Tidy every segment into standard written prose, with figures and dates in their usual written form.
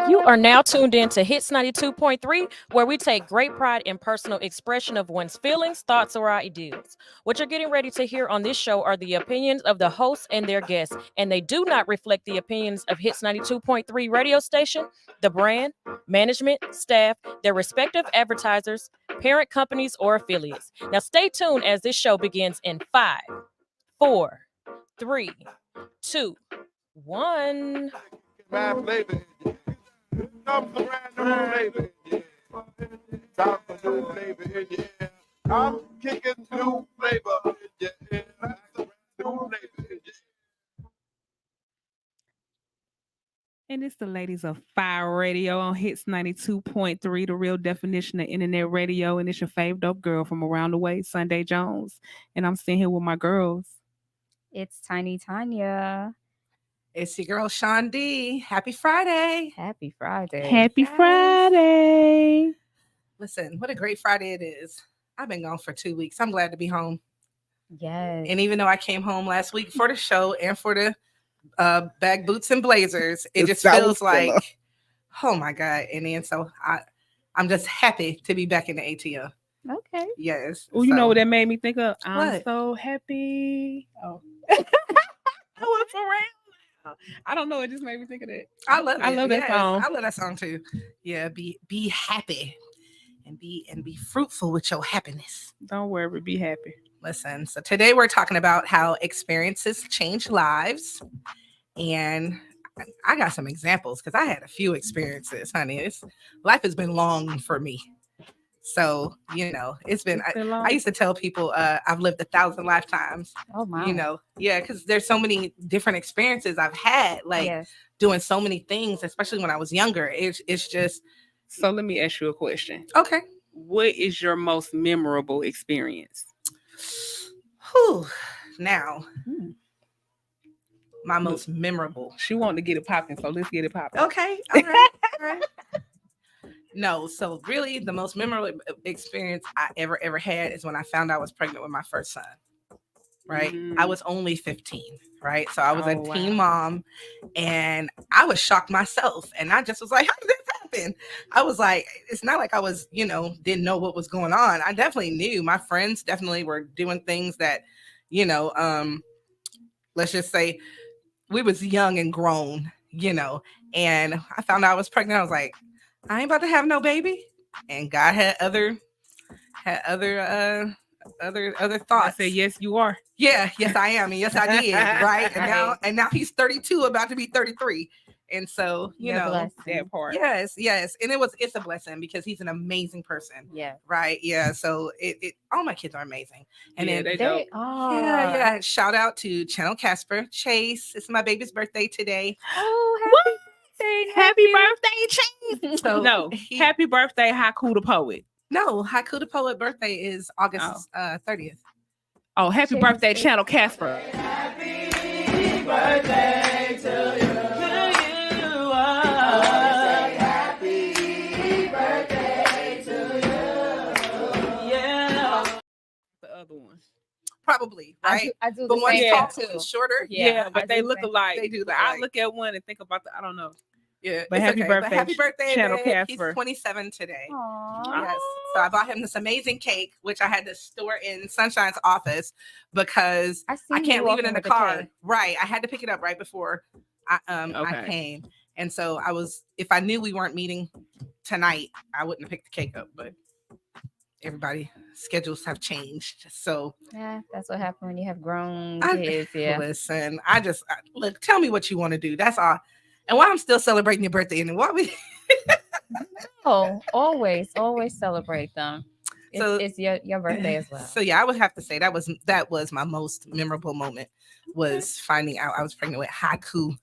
You are now tuned in to Hits 92.3, where we take great pride in personal expression of one's feelings, thoughts, or ideas. What you're getting ready to hear on this show are the opinions of the hosts and their guests, and they do not reflect the opinions of Hits 92.3 radio station, the brand, management, staff, their respective advertisers, parent companies, or affiliates. Now, stay tuned as this show begins in 5, 4, 3, 2, 1. My flavor, come around the flavor, yeah. Time for new flavor in your ear. I'm kicking new flavor in your ear. New flavor in your ear. And it's the ladies of FIYE Radio on Hits 92.3, the real definition of internet radio. And it's your fave dope girl from around the way, Sunday Jones. And I'm sitting here with my girls. It's Tiny Tanya. It's your girl, Sean D. Happy Friday. Happy Friday. Happy Friday. Listen, what a great Friday it is. I've been gone for 2 weeks. I'm glad to be home. Yes. And even though I came home last week for the show and for the bag boots and blazers, it just feels like, oh my God. And then so I'm just happy to be back in the ATL. Okay. Yes. Oh, you know what that made me think of? I'm What? so happy. Oh. I was around. I don't know. It just made me think of that. I love it. I love that song. I love that song too. Yeah, be happy and be fruitful with your happiness. Don't worry, be happy. Listen, so today we're talking about how experiences change lives. And I got some examples because I had a few experiences, honey. Life has been long for me. So, it's been I used to tell people I've lived 1,000 lifetimes. Oh my. Yeah, because there's so many different experiences I've had, like doing so many things, especially when I was younger. It's just. So let me ask you a question. Okay. What is your most memorable experience? Whew. Now, my most memorable. She wanted to get it popping, so let's get it popping. Okay. All right. All right. No, so really the most memorable experience I ever had is when I found out I was pregnant with my first son. Right. I was only 15. Right. So I was a teen mom and I was shocked myself. And I just was like, how did this happen? I was like, it's not like I was, didn't know what was going on. I definitely knew. My friends definitely were doing things that, let's just say we was young and grown, and I found out I was pregnant. I was like, I ain't about to have no baby. And God had other thoughts. I said, yes, you are. Yeah, yes, I am. And yes, I did. Right. And now he's 32, about to be 33. And so, that part. Yes. And it's a blessing because he's an amazing person. Yeah. Right. Yeah. So it all my kids are amazing. And yeah, then they yeah. Shout out to Channel Casper. Chase. It's my baby's birthday today. Oh, happy birthday, Chase. So happy birthday, Haiku the Poet. No, Haiku the Poet birthday is August 30th. Oh, happy birthday, Channel Casper. Happy birthday to you. Happy birthday to you. Yeah. The other one. Probably, right? I do but the one's same tall too. Shorter. Yeah, but they look alike. They do. I look at one and think about I don't know. Yeah, but happy birthday, But happy birthday, Channel babe. Casper. He's 27 today. Aww. Yes. So I bought him this amazing cake, which I had to store in Sunshine's office because I can't leave it in the car. Right. I had to pick it up right before I came. And so if I knew we weren't meeting tonight, I wouldn't have picked the cake up. But everybody's schedules have changed. So yeah, that's what happens when you have grown kids. Yeah. Listen, look, tell me what you want to do. That's all. And why I'm still celebrating your birthday and what we always celebrate them. It's your birthday as well. So yeah, I would have to say that was my most memorable moment was finding out I was pregnant with Haiku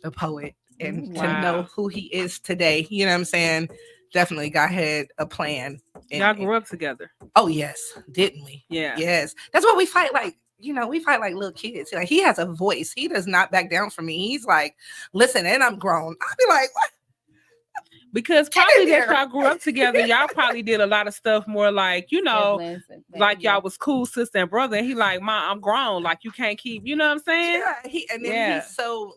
the Poet and to know who he is today. You know what I'm saying? Definitely God had a plan. Y'all grew up together. Oh yes, didn't we? Yeah. Yes. That's why we fight like we fight like little kids. Like he has a voice. He does not back down from me. He's like, listen, and I'm grown. I'll be like, what? Because probably that y'all grew up together, y'all probably did a lot of stuff more like, like y'all was cool sister and brother. And he like, Ma, I'm grown. Like you can't keep, you know what I'm saying? Yeah, he's so,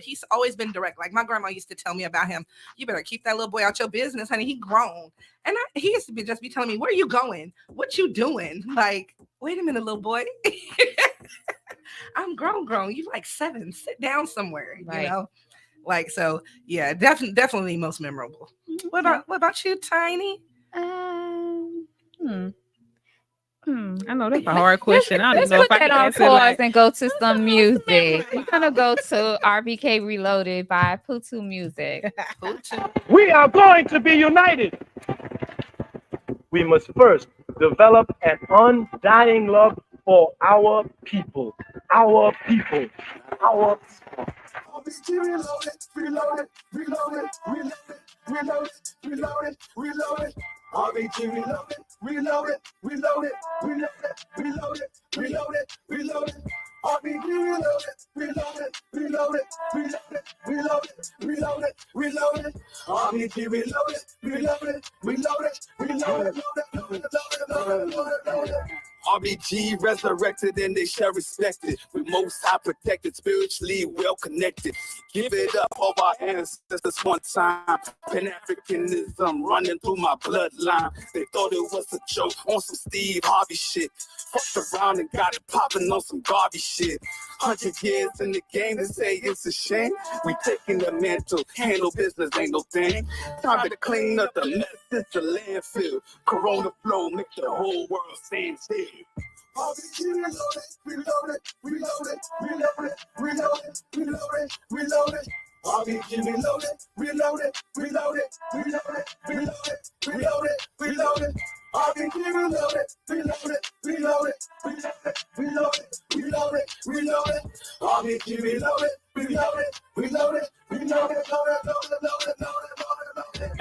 he's always been direct. Like my grandma used to tell me about him. You better keep that little boy out your business, honey. He grown. And he used to just be telling me, where are you going? What you doing? Like, wait a minute, little boy. I'm grown. You like 7. Sit down somewhere, right. Like, so yeah, definitely most memorable. What about you, Tiny? I know that's a hard question. I don't Let's know put if I that can on answer pause and go to some music. We're gonna go to RBK Reloaded by Putu Music. We are going to be united. We must first develop an undying love for our people. Our people. Our people. Reloaded. RBG reloaded. RBG resurrected and they shall respect it. We most high protected, spiritually well connected. Give it up of our ancestors one time. Pan-Africanism running through my bloodline. They thought it was a joke on some Steve Harvey shit. Fucked around and got it popping on some garbage shit. 100 years in the game, they say it's a shame. We taking the mantle, handle business ain't no thing. Time to clean up the mess, it's a landfill. Corona flow make the whole world stand still. RBG reloaded. RBG reloaded. RBG reloaded. RBG reloaded.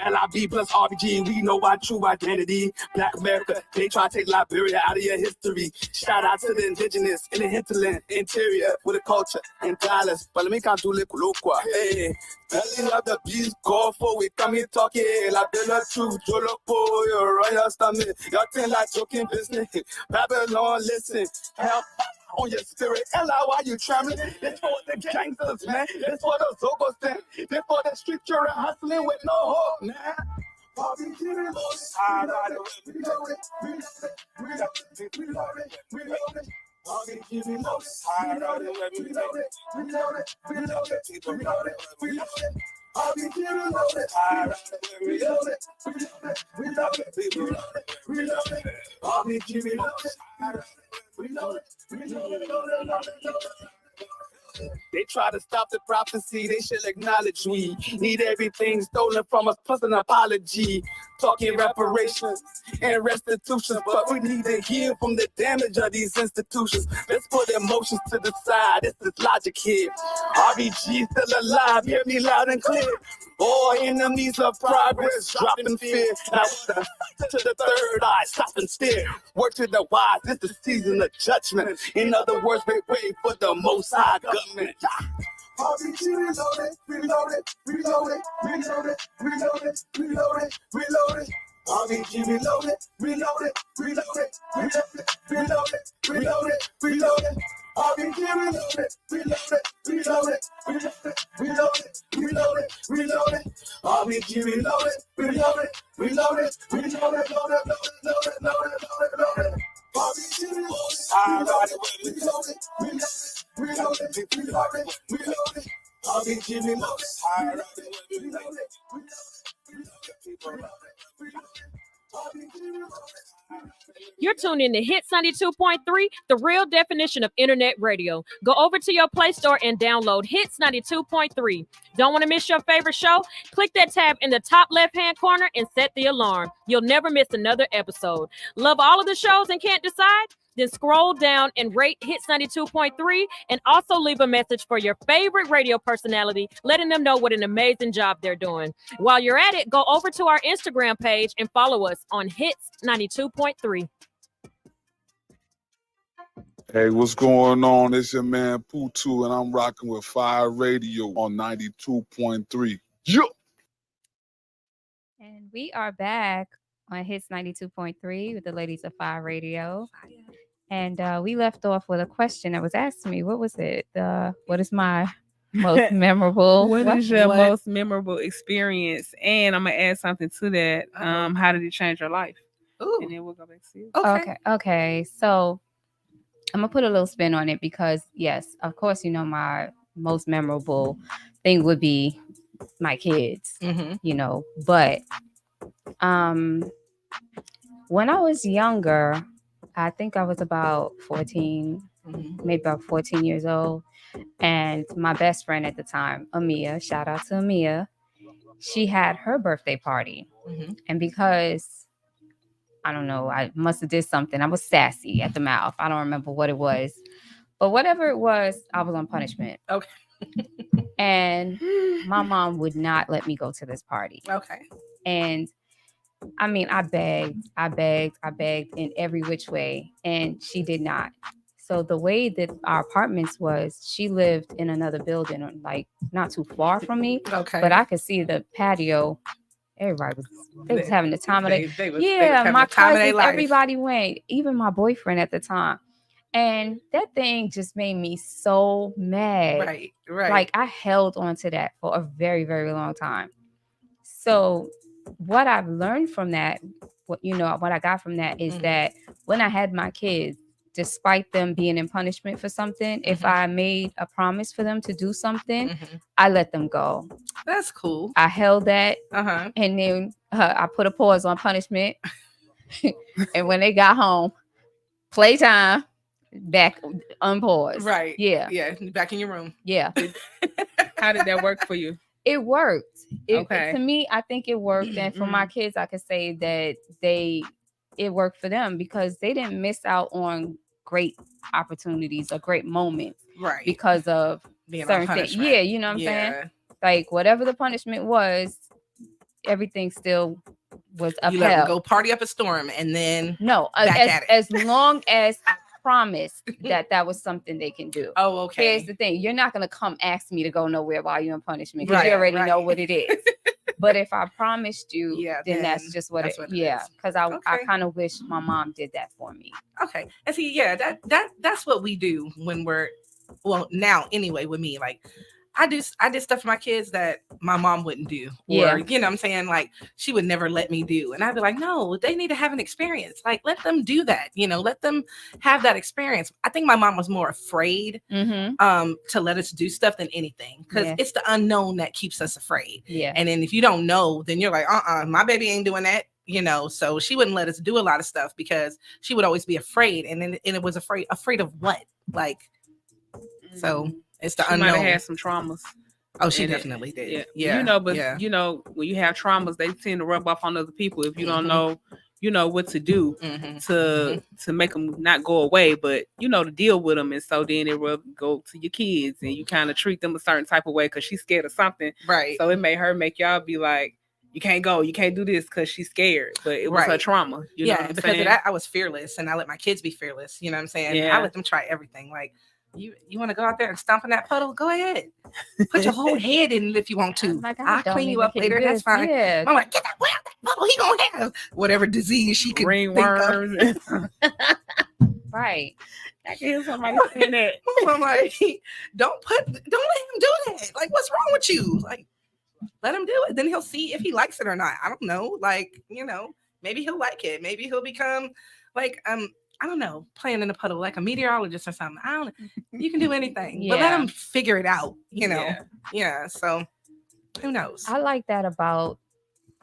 LIB plus RBG, we know our true identity. Black America, they try to take Liberia out of your history. Shout out to the indigenous in the hinterland, interior, with a culture and dollars. But let me can't do le colloqua. Hey, telling of the beast, go for we come here talking. La bella truth, Jolopo, your royal stomach. Y'all think like joking business. Babylon, listen, help. On your spirit, Ella, why you trembling? This for the gangsters, man. This for the Zogos, man. This for the street you're hustling with no hope, man. They try to stop the prophecy, they should acknowledge we need everything stolen from us, plus an apology. Talking reparations and restitutions, but we need to heal from the damage of these institutions. Let's put emotions to the side, this is logic here. RBG still alive, hear me loud and clear. All enemies of progress, dropping fear. Now to the third eye, stop and stare. Work to the wise, this is season of judgment. In other words, we wait for the most high government. RBG reloaded. RBG reloaded. RBG reloaded. RBG You're tuned in to Hits 92.3, the real definition of internet radio. Go over to your Play Store and download Hits 92.3. Don't want to miss your favorite show? Click that tab in the top left-hand corner and set the alarm. You'll never miss another episode. Love all of the shows and can't decide? Then scroll down and rate Hits 92.3 and also leave a message for your favorite radio personality, letting them know what an amazing job they're doing. While you're at it, go over to our Instagram page and follow us on Hits 92.3. Hey, what's going on? It's your man Putu, and I'm rocking with FIYE Radio on 92.3. Yeah. And we are back on Hits 92.3 with the ladies of FIYE Radio. And we left off with a question that was asked to me. What was it? What is my most memorable? What is your most memorable experience? And I'm gonna add something to that. How did it change your life? Ooh. And then we'll go back to you. Okay. So I'm gonna put a little spin on it because yes, of course, my most memorable thing would be my kids. But when I was younger, I think I was about 14, maybe about 14 years old. And my best friend at the time, Amia, shout out to Amia, she had her birthday party. And because, I don't know, I must have did something. I was sassy at the mouth. I don't remember what it was. But whatever it was, I was on punishment. Okay. And my mom would not let me go to this party. Okay. And I mean, I begged in every which way, and she did not. So the way that our apartments was, she lived in another building, like not too far from me. Okay. But I could see the patio. Everybody was having the time of their my cousins, everybody went, even my boyfriend at the time. And that thing just made me so mad. Right. Like I held on to that for a very, very long time. So what I've learned from that, what I got from that is that when I had my kids, despite them being in punishment for something, if I made a promise for them to do something, I let them go. That's cool. I held that, and then I put a pause on punishment. And when they got home, playtime, back unpause. Right. Yeah. Yeah. Back in your room. Yeah. How did that work for you? It worked. Okay. To me, I think it worked. And for my kids, I could say that it worked for them because they didn't miss out on great opportunities or great moments. Right. Because of being certain things. Yeah, you know what I'm saying? Like whatever the punishment was, everything still was upheld. You let them go party up a storm and then as long as I promised that was something they can do. Oh, okay. Here's the thing. You're not going to come ask me to go nowhere while you're in punishment because you already know what it is. But if I promised you, then that's just what it is. Because I kind of wish my mom did that for me. Okay. And see, that's what we do when we're, now anyway with me, like I did stuff for my kids that my mom wouldn't do, or you know what I'm saying, like she would never let me do, and I'd be like, no, they need to have an experience, like let them do that, let them have that experience. I think my mom was more afraid to let us do stuff than anything, because it's the unknown that keeps us afraid. And then if you don't know, then you're like, my baby ain't doing that, so she wouldn't let us do a lot of stuff because she would always be afraid, and it was afraid of what, like, so it's the unknown. Might have had some traumas. Oh, she definitely did. Yeah. When you have traumas, they tend to rub off on other people if you don't know, what to do to make them not go away, but to deal with them. And so then it will go to your kids, and you kind of treat them a certain type of way because she's scared of something. Right. So it made her make y'all be like, you can't go, you can't do this because she's scared, but it was her trauma. You know what I'm because saying? of that, I was fearless, and I let my kids be fearless. You know what I'm saying? Yeah. I let them try everything. Like, you want to go out there and stomp in that puddle? Go ahead. Put your whole head in it if you want to. I'll clean you up later. That's fine. Yeah. I'm like, get that puddle. He gonna have whatever disease she could think worms. Right. I can hear somebody saying that. I'm like, don't let him do that. Like, what's wrong with you? Like, let him do it. Then he'll see if he likes it or not. I don't know. Like, maybe he'll like it. Maybe he'll become like, I don't know, playing in the puddle like a meteorologist or something. I don't know. You can do anything, but let him figure it out, Yeah. So who knows? I like that about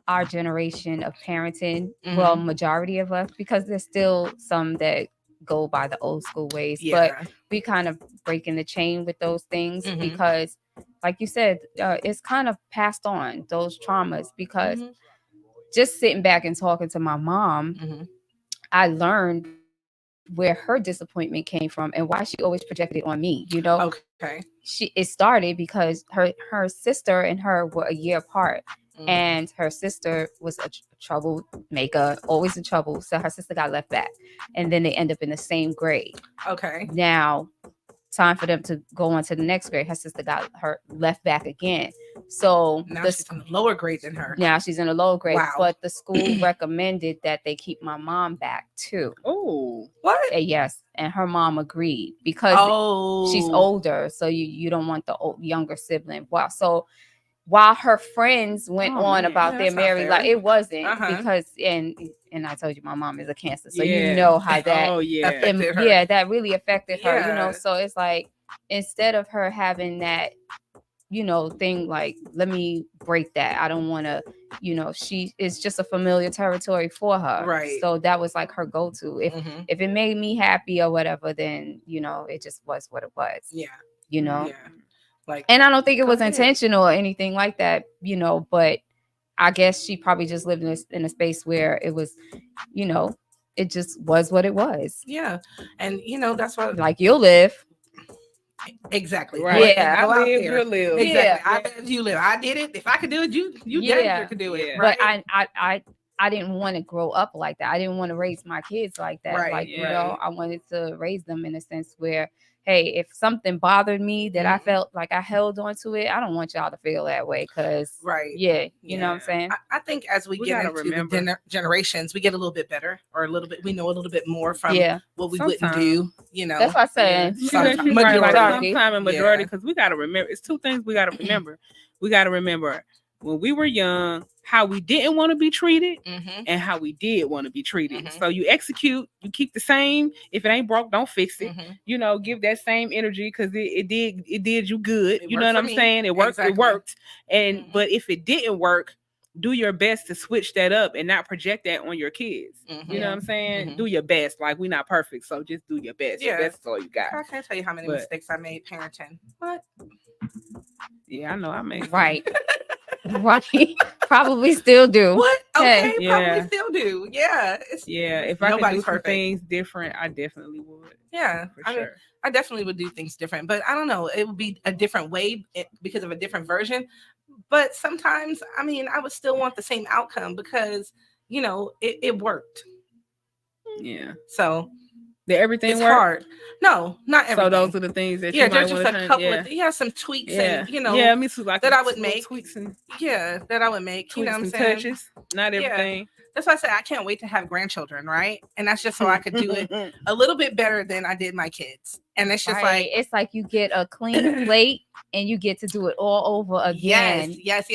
our generation of parenting. Well, majority of us, because there's still some that go by the old school ways, but we kind of breaking the chain with those things because, like you said, it's kind of passed on, those traumas, because just sitting back and talking to my mom, I learned where her disappointment came from and why she always projected it on me, Okay. It started because her sister and her were a year apart, and her sister was a troublemaker, always in trouble. So her sister got left back, and then they end up in the same grade. Okay. Now, time for them to go on to the next grade, her sister got her left back again. So now she's in a lower grade than her. Now she's in a lower grade, Wow. but the school recommended that they keep my mom back too. Oh, What? Yes, and her mom agreed because she's older, so you don't want the younger sibling. Wow. So while her friends went on about their marriage, like it wasn't because and I told you my mom is a Cancer, so you know how that affected her. Yeah, that really affected her, you know. So it's like instead of her having that, you know, thing like, let me break that, I don't want to, you know, she is just a familiar territory for her, right? So that was like her go-to. If it made me happy or whatever, then you know it just was what it was. You know. Like, and I don't think it was intentional or anything like that, you know, but I guess she probably just lived in a space where it was, you know, it just was what it was. Yeah. And, you know, that's what. Like, you'll live. Exactly. Right. Yeah. I live, you live. Exactly. Yeah. I bet you live. I did it. If I could do it, you definitely could do it. Right? But I didn't want to grow up like that. I didn't want to raise my kids like that. Right. Like, you know, I wanted to raise them in a sense where, hey, if something bothered me that I felt like I held on to it, I don't want y'all to feel that way. Cause you know what I'm saying? I think as we get into the generations, we get a little bit better or we know a little bit more from what we wouldn't do, you know. That's what I'm saying. Sometime in majority, because we got to remember, it's two things we got to remember. We got to remember when we were young, how we didn't want to be treated and how we did want to be treated. So you execute, you keep the same. If it ain't broke, don't fix it. You know, give that same energy because it did you good. You know what I'm saying? It worked. Exactly. It worked. And but if it didn't work, do your best to switch that up and not project that on your kids. You know what I'm saying? Do your best. Like, we're not perfect, so just do your best. Yeah, that's all you got. I can't tell you how many mistakes I made parenting. What? Yeah, I know I made. Right. Right. Probably still do. What? Okay, hey. Probably still do. Yeah. If I could do some things different, I definitely would. Yeah, for sure. I definitely would do things different, but I don't know. It would be a different way because of a different version. But sometimes, I mean, I would still want the same outcome because, you know, it worked. Yeah. So everything it's work? Hard. No, not everything. So those are the things that there's just a couple of some tweaks and you know me too, like that I would make tweaks and that I would make. You know what I'm saying? Touches, not everything. That's why I say I can't wait to have grandchildren, right? And that's just so I could do it a little bit better than I did my kids. And it's just it's like you get a clean plate and you get to do it all over again. Yes.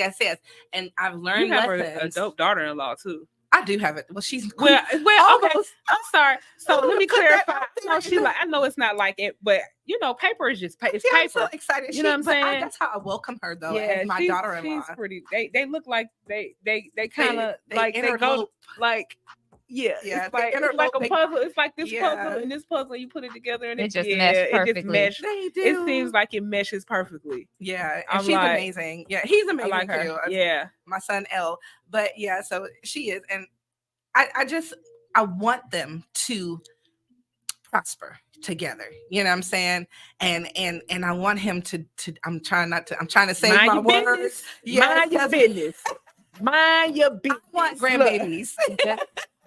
And I've learned you have lessons. a dope daughter-in-law too. I do have it. Well, she's well. Okay. I'm sorry. So let me clarify. I know it's not like it, but you know, paper is just paper. I'm so excited. You know what I'm saying? That's how I welcome her, though. Yeah, as my daughter-in-law. She's pretty. They look like they kind of like they go like. Yeah, it's like a puzzle. It's like this puzzle and this puzzle. You put it together and it just meshes perfectly. They do. It seems like it meshes perfectly. Yeah, and she's amazing. Yeah, he's amazing I like her too. Yeah, my son L. But yeah, so she is, and I want them to prosper together. You know what I'm saying? And I want him to. I'm trying to say my words. Mind your business. Mind your business. I want grandbabies.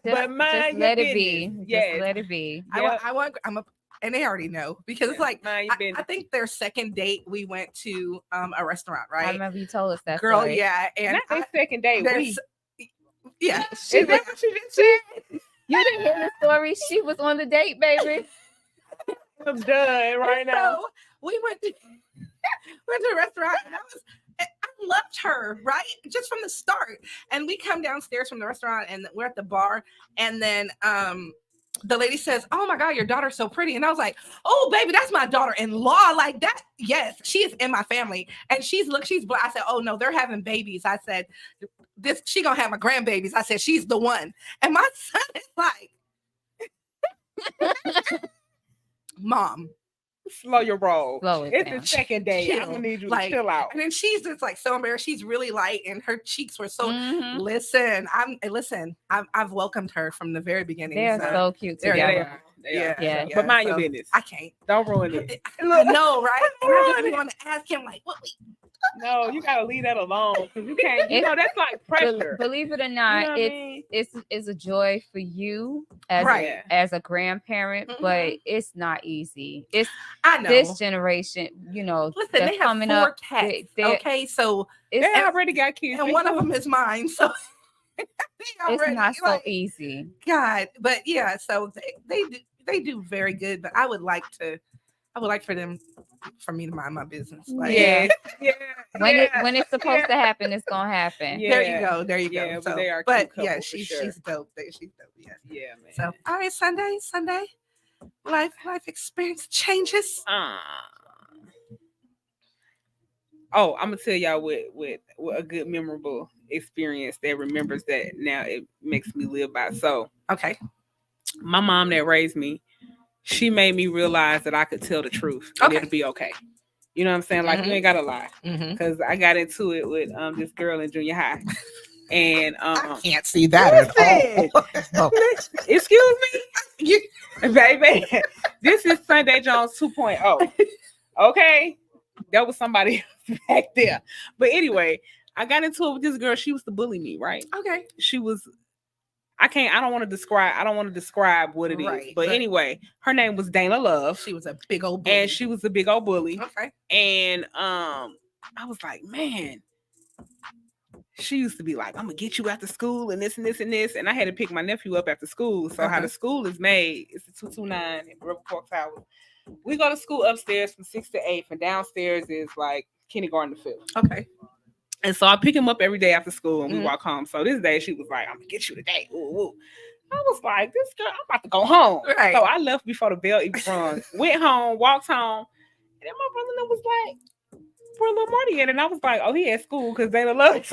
But just let it be. Just let it be. I want. And they already know because it's like I think their second date we went to a restaurant, right? I remember you told us that. Girl, story. yeah, and not their second date. Yeah, is that what you just said? You didn't hear the story. She was on the date, baby. I'm done right now. So we went to a restaurant, and I loved her, right? Just from the start. And we come downstairs from the restaurant and we're at the bar. And then the lady says, "Oh my God, your daughter's so pretty." And I was like, "Oh, baby, that's my daughter-in-law." Like that. Yes, she is in my family. And she's black. I said, "Oh no, they're having babies." I said, she gonna have my grandbabies. I said, "She's the one." And my son is like, "Mom, slow your roll. It's down. the second day. I don't need you to chill out." And then she's just like so embarrassed. She's really light, and her cheeks were so. Listen, I've welcomed her from the very beginning. They're so cute together. Yeah. But mind your so business. I can't. Don't ruin it. I know, right? And I just want to ask him, like, what we. No, you gotta leave that alone because you can't. You know that's like pressure. Believe it or You not, know what I mean? it's a joy for you as Right. as a grandparent, but it's not easy. It's I know. this generation, you know, Listen, they're they have coming 4 up. cats. They're- Okay, so They It's already got kids, and one of them is mine. So it's not so easy. God, but yeah, so they do very good. But I would like for me to mind my business. Like, Yeah. When it's supposed to happen, it's gonna happen. Yeah. There you go. Yeah, So, but they are a but cute couple yeah, for she's sure. dope. She's dope. Yeah. Yeah, man. So all right, Sunday, life experience changes. Oh, I'm gonna tell y'all with a good memorable experience that remembers that now it makes me live by. So Okay. my mom that raised me, she made me realize that I could tell the truth and it'll be okay. You know what I'm saying? Like you ain't gotta lie. Because I got into it with this girl in junior high. And I can't see that at all. Excuse me, baby. This is Sunday Jones 2.0. Okay, that was somebody back there. But anyway, I got into it with this girl. She used to bully me, right? Okay. She was. I don't want to describe what it is. But anyway, her name was Dana Love. She was a big old bully. And she was a big old bully. Okay. And I was like, man. She used to be like, I'm gonna get you after school and this and this and this. And I had to pick my nephew up after school. So how the school is made, it's the 229 in River Park Tower. We go to school upstairs from 6 to 8, and downstairs is like kindergarten to 5th. Okay. And so I pick him up every day after school and we walk home. So this day she was like, I'm gonna get you today. Ooh, ooh. I was like, this girl, I'm about to go home. Right. So I left before the bell even rung. Went home, walked home, and then my brother was like, "Where little Marty at?" And I was like, "Oh, he at school because they love him."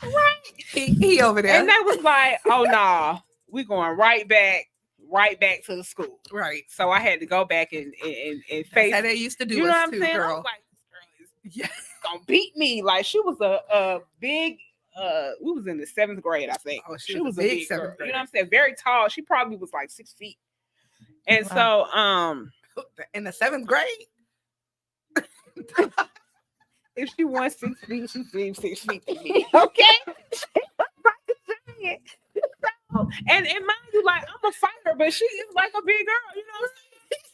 Right. He over there. And that was like, "Oh nah, we going right back to the school." Right. So I had to go back and face. That's how they used to do. You know what I'm too, saying? girl. I was like, this girl is gonna beat me. Like she was a big. We was in the 7th grade, I think. Oh, she was a big 7th girl. grade. You know what I'm saying? Very tall. She probably was like 6 feet. And so, in the 7th grade. if she wants 6 feet, she seems 6 feet to me. Okay. And mind you, like I'm a fighter, but she is like a big girl, you know what I'm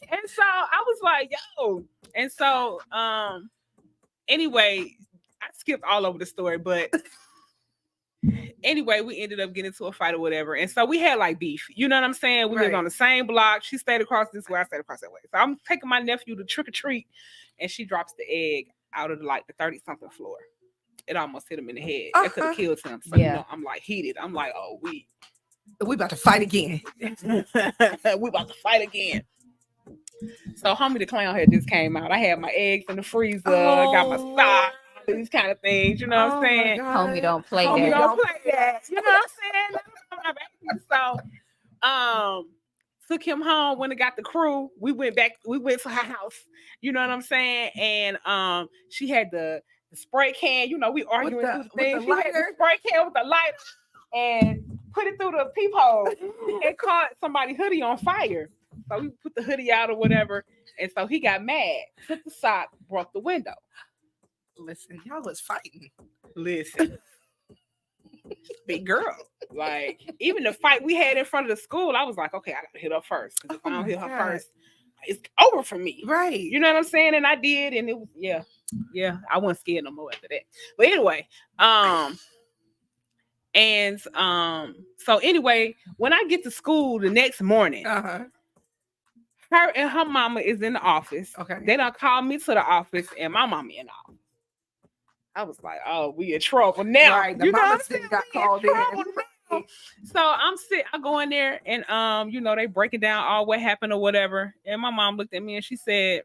saying? And so I was like, yo. And so anyway, I skipped all over the story, but anyway, we ended up getting into a fight or whatever. And so we had like beef. You know what I'm saying? We lived on the same block. She stayed across this way, I stayed across that way. So I'm taking my nephew to trick or treat, and she drops the egg out of like the 30-something floor. It almost hit him in the head. It could have killed him. So you know, I'm like heated. I'm like, oh, we about to fight again. We about to fight again. So homie the clown had just came out. I had my eggs in the freezer. I got my socks, these kind of things. You know what I'm saying? Homie don't play Homie that. don't play that. You know what I'm saying? So took him home when it got the crew. We went to her house. You know what I'm saying? And she had the spray can. You know, we arguing through the thing. She had the spray can with the lighter and put it through the peephole. It caught somebody's hoodie on fire. So we put the hoodie out or whatever. And so he got mad, took the sock, broke the window. Listen, y'all was fighting. Listen. Big girl. Like, even the fight we had in front of the school, I was like, okay, I gotta hit her first. Because if I don't hit her first, it's over for me. Right. You know what I'm saying? And I did, and it was, yeah, I wasn't scared no more after that. But anyway, so anyway, when I get to school the next morning, her and her mama is in the office. Okay. They done called me to the office, and my mama in the office. I was like, oh, we in trouble now. Right, the mama got called in. So I go in there and you know, they breaking down all what happened or whatever. And my mom looked at me and she said,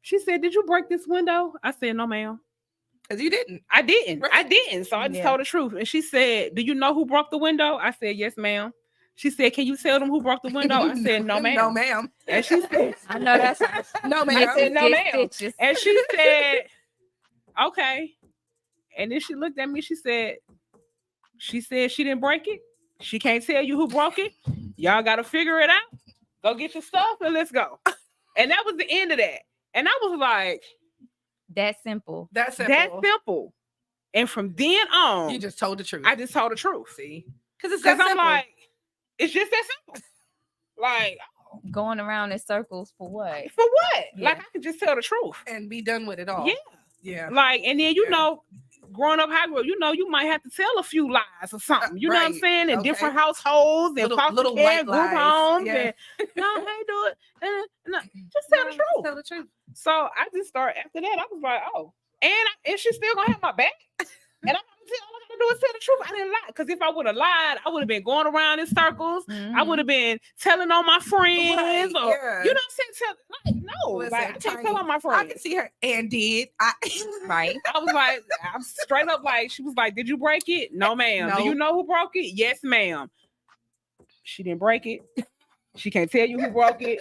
did you break this window? I said, no, ma'am. Because you didn't. I didn't. So I just told the truth. And she said, do you know who broke the window? I said, yes, ma'am. She said, can you tell them who broke the window? I said, no, ma'am. No, ma'am. And she said, I know that's no, ma'am. I said, no, ma'am. And she said, okay. And then she looked at me. She said she didn't break it. She can't tell you who broke it. Y'all got to figure it out. Go get your stuff and let's go. And that was the end of that. And I was like, That's simple. That's simple. That's simple. And from then on, You just told the truth. I just told the truth. See, because I'm I'm like, it's just that simple. Like, Going around in circles for what? for what? Yeah. Like, I could just tell the truth. and be done with it all. Yeah. Yeah. Like, and then growing up high girl, you might have to tell a few lies or something. You know what I'm Right. saying? In Okay. different households and foster little care, white group lies. homes, Yeah. and no, I ain't do it. No, just tell the truth. Tell the truth. So I just started after that. I was like, oh, and she's still gonna have my back. And all I gotta do is tell the truth. I didn't lie. Because if I would have lied, I would have been going around in circles. Mhm. I would have been telling on my friends. Right, Or, yeah. You know what I'm saying? No. Listen, Like, I can't Tiny, tell on my I friends. can see her and did. Right. I was like, I'm straight up like, she was like, did you break it? No, ma'am. No. Do you know who broke it? Yes, ma'am. She didn't break it. She can't tell you who broke it.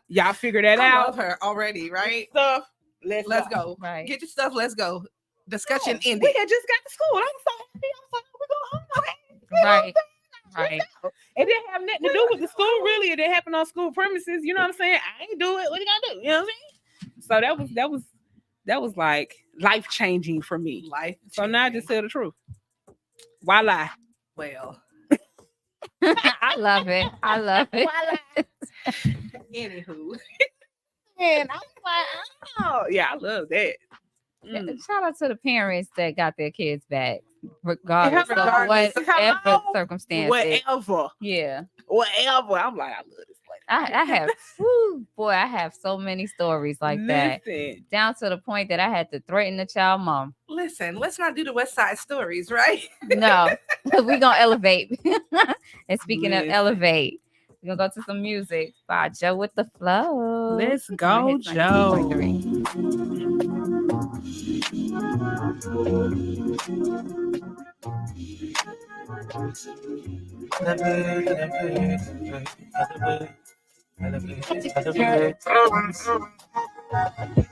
Y'all figure that I out. love her already, right? Stuff. Let's go. Right. Get your stuff. Let's go. Discussion We ended. had just got to school. I was so happy. I was like, we going home. Okay. Right. Right. It didn't have nothing to do with the school, really. It didn't happen on school premises. You know what I'm saying? I ain't do it. What you gonna do? You know what I'm saying? So that was like life changing for me. Life. So now I just tell the truth. Why lie? Well. I love it. I love it. Why lie? Anywho. And I was like, oh yeah, I love that. Shout out to the parents that got their kids back, regardless of Regardless. whatever Hello? circumstances. Whatever. Yeah. Whatever. I'm like, I love this place. I have, whew, boy, I have so many stories like that. Listen. Down to the point that I had to threaten the child mom. Listen, let's not do the West Side Stories, right? No, we're going to elevate. And speaking of Listen. elevate, we're going to go to some music by Joe with the Flow. Let's go, Joe.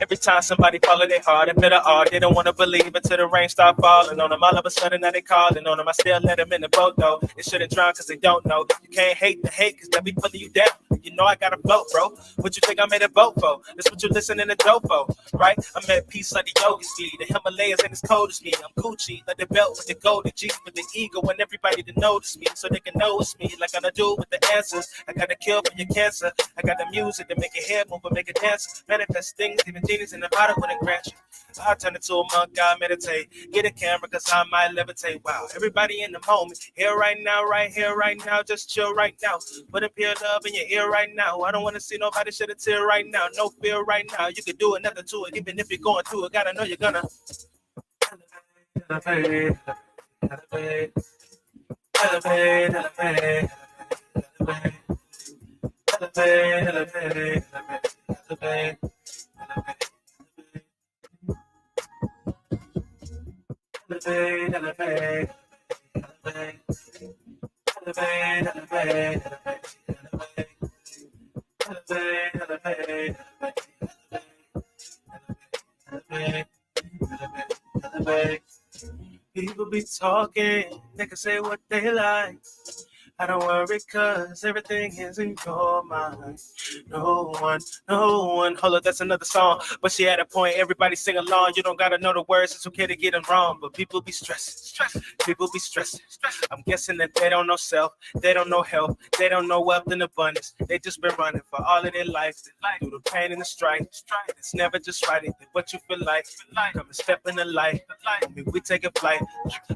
Every time somebody follow their heart and bit of art, they don't want to believe until the rain start falling on them. All of a sudden now they calling on them. I still let them in the boat though. They shouldn't drown because they don't know. You can't hate the hate because they'll be pulling you down. You know I got a float, bro. What you think I made a boat for? That's what you listening to dope for, right? I'm at peace like the yoga ski. The Himalayas ain't as cold as me. I'm Gucci like the belt with the golden G with the ego and everybody to notice me so they can know it's me. Like I'm a dude with the answers. I got a cure for your cancer. I got the music to make your head move and make it dance. Manifest things, even genies in the bottle wouldn't grant you. I turn into a monk, I meditate. Get a camera, cause I might levitate. Wow, everybody in the moment. Here right now, right here, right now. Just chill right now. Put a pure love in your ear right now. I don't want to see nobody shed a tear right now. No fear right now. You can do another to it, even if you're going through it. Gotta know you're gonna elevate, elevate, elevate, elevate, elevate, elevate, elevate, elevate, elevate, elevate, elevate, elevate, elevate, elevate. People be talking, they can say what they like. I don't worry cause everything is in your mind. No one. Hold up, that's another song. But she had a point, everybody sing along. You don't gotta know the words, it's okay to get them wrong. But people be stressing. People be stressing. I'm guessing that they don't know self, they don't know health, they don't know wealth and abundance. They just been running for all of their life. Through the pain and the strife. It's never just right, it's what you feel like. Come and step in the light. I mean, we take a flight.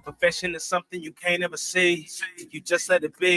Perfection is something you can't ever see. You just let it be.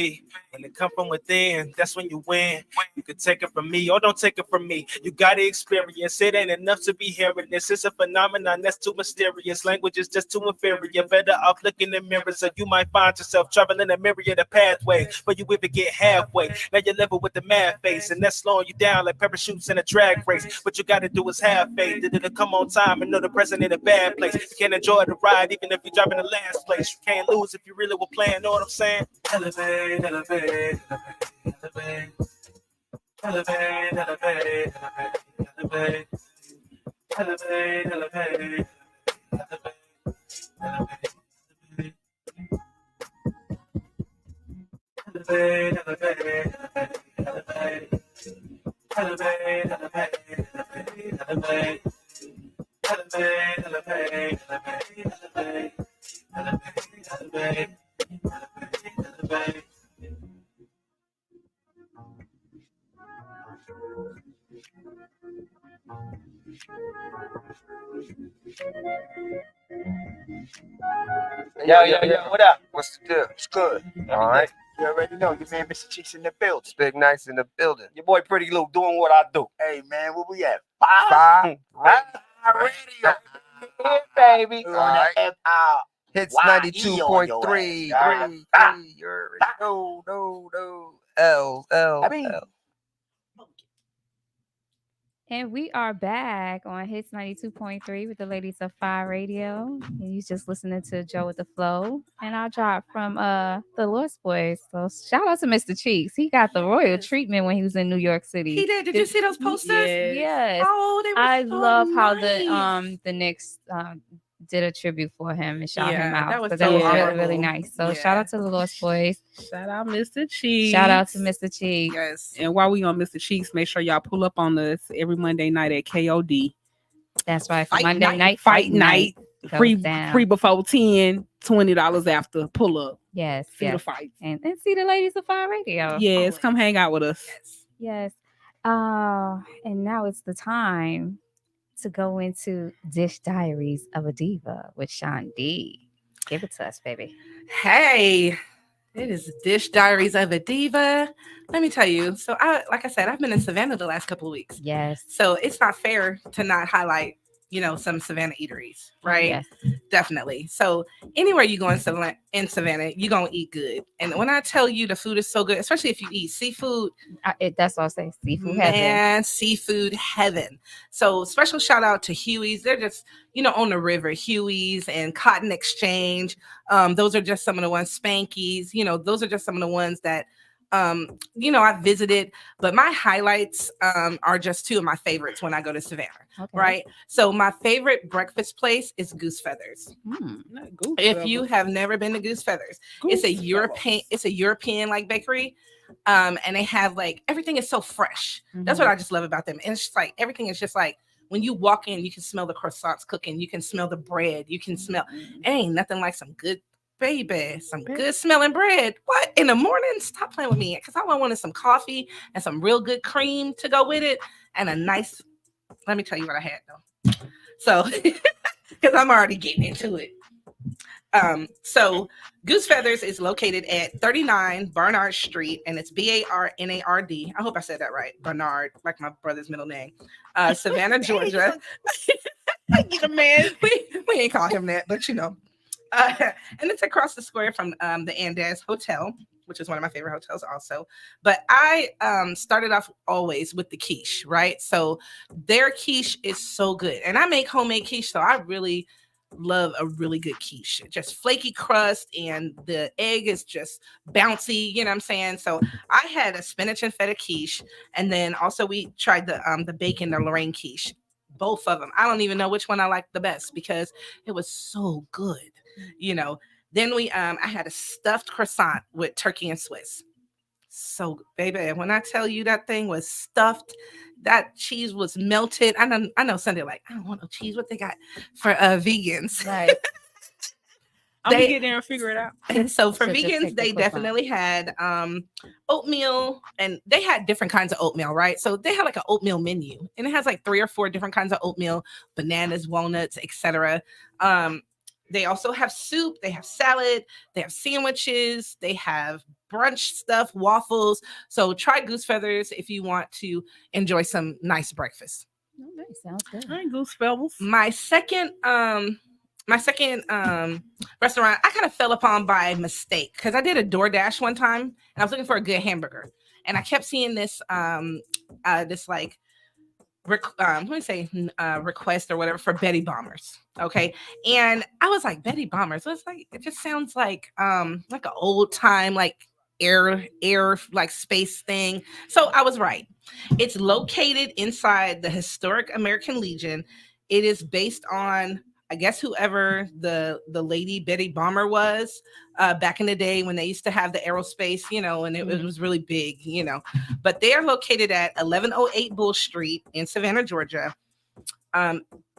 When it come from within, that's when you win. You can take it from me or don't take it from me. You gotta experience. It ain't enough to be hearing this. It's a phenomenon that's too mysterious. Language is just too inferior. Better off looking in the mirror, so you might find yourself traveling a myriad of pathways, but you even get halfway. Now you're level with the mad face, and that's slowing you down like parachutes in a drag race. What you gotta do is have faith. Did it come on time and know the present in a bad place? You can't enjoy the ride even if you're driving the last place. You can't lose if you really were playing. Know what I'm saying? Elevate, elevate, elevate, elevate, elevate, elevate, elevate, elevate, elevate, elevate, elevate, Yo, what up? What's the deal? It's good. All right. You already know. Your man, Mr. Cheeks in the building. It's Big Nice in the building. Your boy, Pretty Lou, doing what I do. Hey, man, where we at? FIYE Radio. Yeah, baby. All right. On the Hits FIYE 92.3. You already know. I mean, L. And we are back on Hits 92.3 with the ladies of FIYE Radio. And you just listening to Joe with the Flow. And I dropped from the Lost Boys. So shout out to Mr. Cheeks. He got the royal treatment when he was in New York City. He did. Did you see those posters? Yes. Oh, they were I so love how nice. the Knicks did a tribute for him and shout him out. That was, So so that was really, honorable. really nice. So shout out to the Lost Boys. Shout out Mr. Cheeks. Shout out to Mr. Cheeks. Yes. And while we on Mr. Cheeks, make sure y'all pull up on us every Monday night at KOD. That's right. Fight Monday night. night Fight night. goes Free down. before 10, $20 after. Pull up. Yes. See the Yes. fight. And see the ladies of FIYE Radio. Yes, come hang out with us. Yes. And now it's the time to go into Dish Diaries of a Diva with Sean D. Give it to us, baby. Hey, it is Dish Diaries of a Diva. Let me tell you. So, like I said, I've been in Savannah the last couple of weeks. Yes. So it's not fair to not highlight, some Savannah eateries, right? Yes. Definitely. So anywhere you go in Savannah, you're going to eat good. And when I tell you the food is so good, especially if you eat seafood, That's what I say. Seafood man, heaven. seafood heaven. So special shout out to Huey's. They're just, on the river, Huey's and Cotton Exchange. Those are just some of the ones, Spanky's, those are just some of the ones that, I visited, but my highlights are just two of my favorites when I go to Savannah. Okay. Right. So my favorite breakfast place is Goose Feathers. If you have never been to Goose Feathers, it's a European like bakery. And they have like everything is so fresh. That's what I just love about them. And it's just like everything is just like when you walk in, you can smell the croissants cooking, you can smell the bread, you can smell ain't nothing like some good good smelling bread. What in the morning? Stop playing with me, because I wanted some coffee and some real good cream to go with it, and a nice. Let me tell you what I had though. So, because I'm already getting into it. So Goose Feathers is located at 39 Barnard Street, and it's Barnard. I hope I said that right. Barnard, like my brother's middle name. Savannah, Georgia. Get a man. We ain't call him that, but and it's across the square from the Andes Hotel, which is one of my favorite hotels also. But I started off always with the quiche, right? So their quiche is so good. And I make homemade quiche, so I really love a really good quiche. Just flaky crust, and the egg is just bouncy, you know what I'm saying? So I had a spinach and feta quiche, and then also we tried the bacon, the Lorraine quiche. Both of them. I don't even know which one I liked the best because it was so good. Then I had a stuffed croissant with turkey and Swiss. So, baby, when I tell you that thing was stuffed, that cheese was melted. I know Sunday like, I don't want no cheese. What they got for vegans? Right. I'm gonna get there and figure it out. And so for So just vegans, take the they flip definitely had oatmeal, and they had different kinds of oatmeal, right? So they had like an oatmeal menu, and it has like 3 or 4 different kinds of oatmeal, bananas, walnuts, etc. They also have soup, they have salad, they have sandwiches, they have brunch stuff, waffles. So try Goose Feathers if you want to enjoy some nice breakfast. Oh, nice. Sounds good. Hi, Goose Feathers. My second restaurant I kind of fell upon by mistake because I did a DoorDash one time and I was looking for a good hamburger, and I kept seeing this request or whatever for Betty Bombers. Okay. And I was like, Betty Bombers. So it's like, it just sounds like an old time, like air, like space thing. So I was right. It's located inside the historic American Legion. It is based on I guess whoever the lady Betty Bomber was back in the day when they used to have the aerospace, and it was really big, But they are located at 1108 Bull Street in Savannah, Georgia.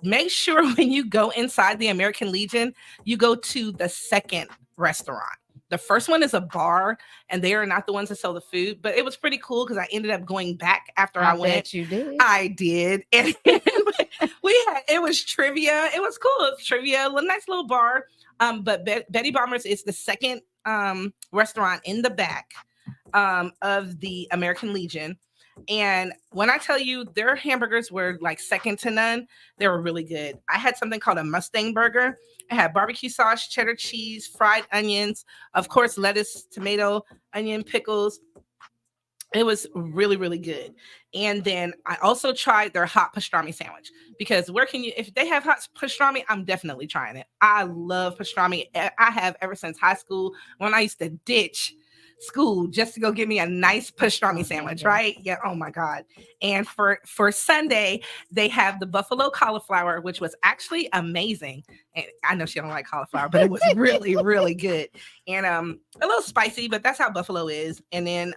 Make sure when you go inside the American Legion, you go to the second restaurant. The first one is a bar, and they are not the ones that sell the food, but it was pretty cool because I ended up going back after I went. Bet you did. I did. And it was trivia. It was cool. It was trivia, a nice little bar. But Betty Bombers is the second restaurant in the back of the American Legion. And when I tell you their hamburgers were like second to none, they were really good. I had something called a Mustang burger. It had barbecue sauce, cheddar cheese, fried onions, of course, lettuce, tomato, onion, pickles. It was really, really good. And then I also tried their hot pastrami sandwich because if they have hot pastrami, I'm definitely trying it. I love pastrami. I have ever since high school when I used to ditch school just to go get me a nice pastrami sandwich, right? Yeah. Oh my God. And for Sunday, they have the buffalo cauliflower, which was actually amazing. And I know she don't like cauliflower, but it was really, really good. And a little spicy, but that's how buffalo is. And then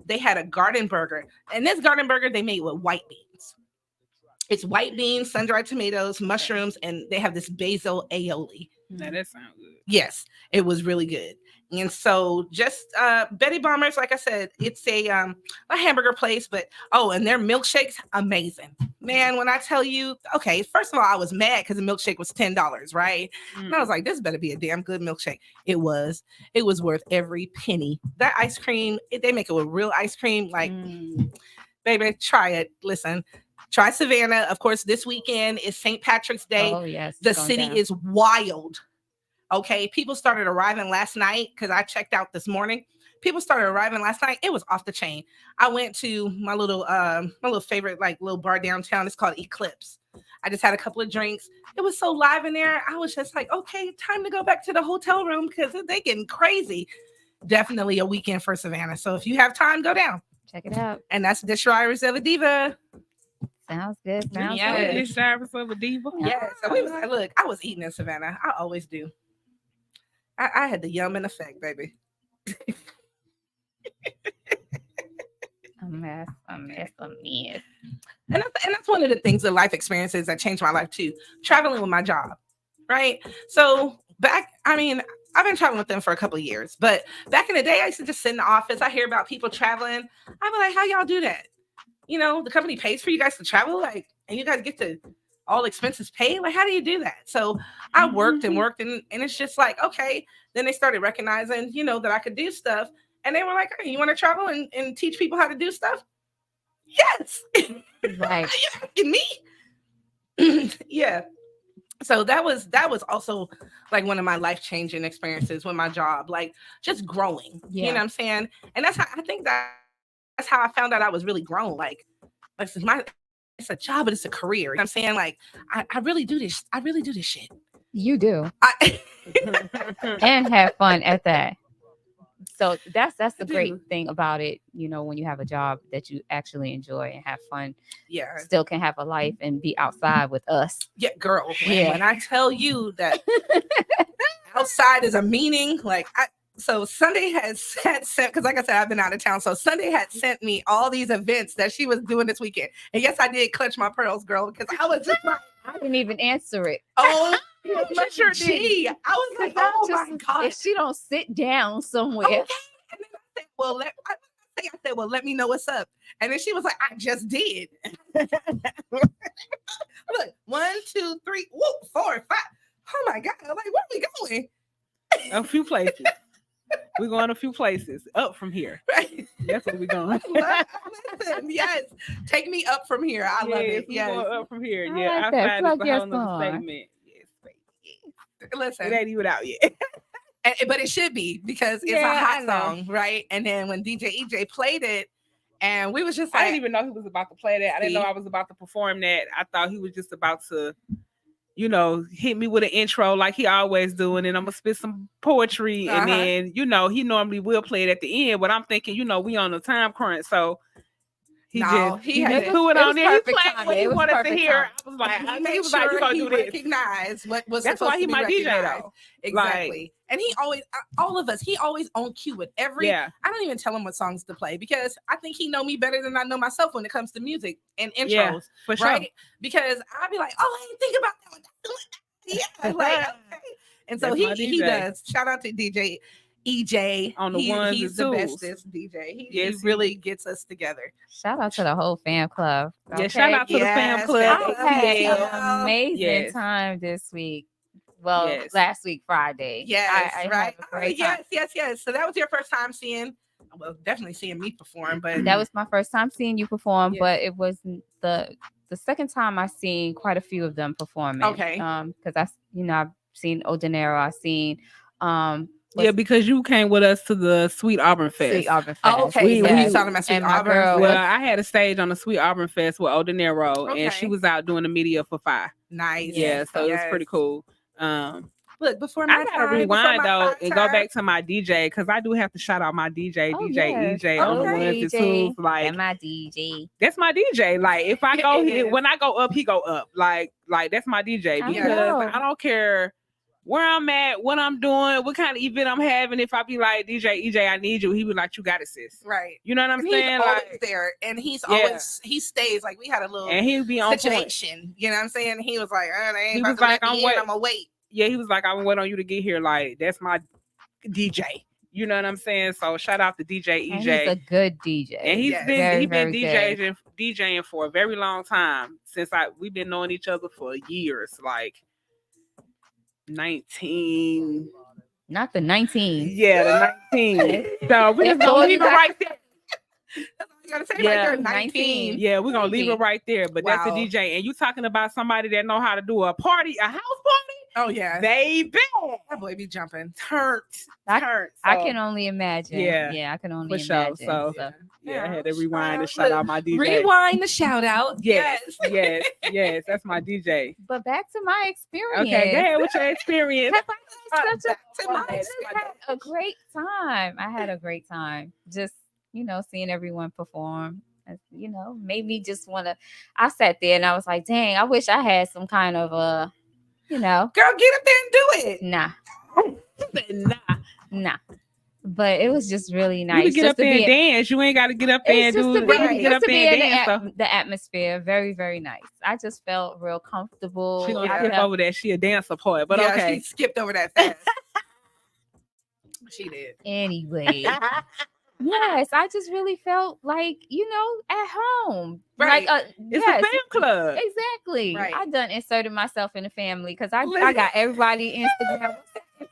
they had a garden burger. And this garden burger they made with white beans. It's white beans, sun-dried tomatoes, mushrooms, and they have this basil aioli. Now that sounds good. Yes, it was really good. And so just Betty Bombers, like I said, it's a hamburger place, but and their milkshakes, amazing. Man, when I tell you, okay, first of all, I was mad because the milkshake was $10, right? And I was like, this better be a damn good milkshake. It was worth every penny. That ice cream, they make it with real ice cream. Like, baby, try it. Listen. Try Savannah. Of course, this weekend is St. Patrick's Day. Oh, yes. The city is wild. Okay. People started arriving last night because I checked out this morning. People started arriving last night. It was off the chain. I went to my little favorite, like little bar downtown. It's called Eclipse. I just had a couple of drinks. It was so live in there. I was just like, okay, time to go back to the hotel room because they're getting crazy. Definitely a weekend for Savannah. So if you have time, go down. Check it out. And that's the Shires of a Diva. Sounds good. Sounds Yeah, good. it's Shires of a Diva. Yeah, so we was like, look, I was eating in Savannah. I always do. I had the yum in effect, baby. A mess. And that's one of the things, the life experiences that changed my life too. Traveling with my job, right? So I've been traveling with them for a couple of years, but back in the day, I used to just sit in the office. I hear about people traveling. I'd be like, how y'all do that? The company pays for you guys to travel, like, and you guys get to all expenses paid. Like, how do you do that? So I worked and it's just like, okay. Then they started recognizing, that I could do stuff. And they were like, hey, you want to travel and teach people how to do stuff? Yes. Right. Are you asking me? Yeah. So that was also like one of my life-changing experiences with my job, like just growing. Yeah. You know what I'm saying? And that's how I think that's how I found out I was really grown. Like it's a job, but it's a career. You know what I'm saying? Like I really do this. I really do this shit. You do. And have fun at that. So that's the great thing about it, when you have a job that you actually enjoy and have fun. Yeah. Still can have a life and be outside with us. Yeah, girl. Yeah. When I tell you that outside is a meaning, like so Sunday had sent, because like I said, I've been out of town. So Sunday had sent me all these events that she was doing this weekend. And yes, I did clutch my pearls, girl, because I was just like, I didn't even answer it. oh, sure did. I was like, oh my God. If she don't sit down somewhere. Okay. And then I said, well, let me know what's up. And then she was like, I just did. Look, 1, 2, 3, 4, 5. Oh my God. Like, where are we going? A few places. We're going a few places up from here. Right. That's where we're going. Listen, yes. Take me up from here. I love it. Yes. Going up from here. I Yeah. like I that. find Plug it's a your whole nother song. segment. Yes, baby. Listen. It ain't even out yet. But it should be because it's a hot song, right? And then when DJ EJ played it, and we was just like, I didn't even know he was about to play that. I didn't know I was about to perform that. I thought he was just about to, hit me with an intro like he always do, and then I'm gonna spit some poetry, and then he normally will play it at the end. But I'm thinking, we on a time crunch, so He No, just he he had just to- threw it it on was there. He perfect played timing. what he It was wanted to perfect hear. timing. I was like, he he made was like, sure you gonna he do this. recognized what was That's supposed why he to be my DJ recognized. though. Exactly. And he always, all of us, he always on cue with every. Yeah. I don't even tell him what songs to play because I think he know me better than I know myself when it comes to music and intros. Yeah, for sure. Right? Because I'd be like, oh, I didn't think about that one. Yeah, like okay. And so That's my he DJ. does. Shout out to DJ EJ On the ones he's and the twos. bestest DJ. He Yes, he- really gets us together. Shout out to the whole fam club. Yeah, shout out to the fam Yes, club. fam I club. had Yeah. an amazing Yes. time this week. Well, Yes. last week Friday. Yes, I right. had a great time. Yes. So that was your first time seeing, well, definitely seeing me perform, but That was my first time seeing you perform, Yeah. but it was the second time I seen quite a few of them performing. Okay. Because I've seen Odenero, I've seen Yeah, because you came with us to the Sweet Auburn Fest. Sweet Auburn Fest. Oh, okay. We- So we- you talking about Sweet and my Auburn? girl- Well, I had a stage on the Sweet Auburn Fest with Odenero, and she Okay. was out doing the media for FIYE. Nice. Yeah, so it was Yes. pretty cool. Look, before my I gotta time, rewind before my though fine and go time. back to my DJ because I do have to shout out my DJ, Oh, DJ yes. EJ on the Okay. ones and DJ. twos. Like And my DJ. that's my DJ. Like if I go It here, is. when I go up, he go up. Like that's my DJ I because know. I don't care where I'm at, what I'm doing, what kind of event I'm having. If I be like DJ EJ, I need you, he be like, you got it, sis. Right. You know what I'm And saying? he's always Like, there, and he's Yeah. always he stays. Like we had a little and he be on point. situation. You know what I'm saying? He was like, oh, they ain't He about was to like, let me I'm in. wait- I'm gonna wait. Yeah, he was like, I'm waiting on you to get here. Like that's my DJ. You know what I'm saying? So shout out to DJ And EJ. he's a good DJ. And he's Yes. been Very, he been very good. DJing for a very long time since we've been knowing each other for years, like 19. Not the 19. Yeah, the 19. So we're just It's gonna leave it 45. right there. That's all you gotta say Yeah. right there. 19. Yeah, we're gonna leave it Maybe. right there. But that's a Wow. DJ, and you talking about somebody that know how to do a party, a house party, Oh yeah. baby. That boy be jumping. Turned. I So, can only imagine. Yeah. I can only for sure. imagine. So So, yeah, I had to rewind and Look, shout out my DJ. Rewind the shout out. Yes, yes, that's my DJ. but back to my experience. Okay, go ahead with your experience. I had such Back to my I just had a great time. I had a great time. Just, seeing everyone perform, made me just want to. I sat there and I was like, dang, I wish I had some kind of Girl, get up there and do it. nah. Nah, But it was just really you nice. can get just up to there be and in- dance. You ain't got to get up there and It's just do. to be, You can get just up to be there and in dance. So the atmosphere. Very, very nice. I just felt real comfortable. she gonna I skip felt- over that. She a dancer part, but Yeah, okay. she skipped over that fast. She did. Anyway. Yes, I just really felt like, at home. Right. Like, It's yes, a fam club. exactly. Right. I done inserted myself in the family because I got everybody Instagram.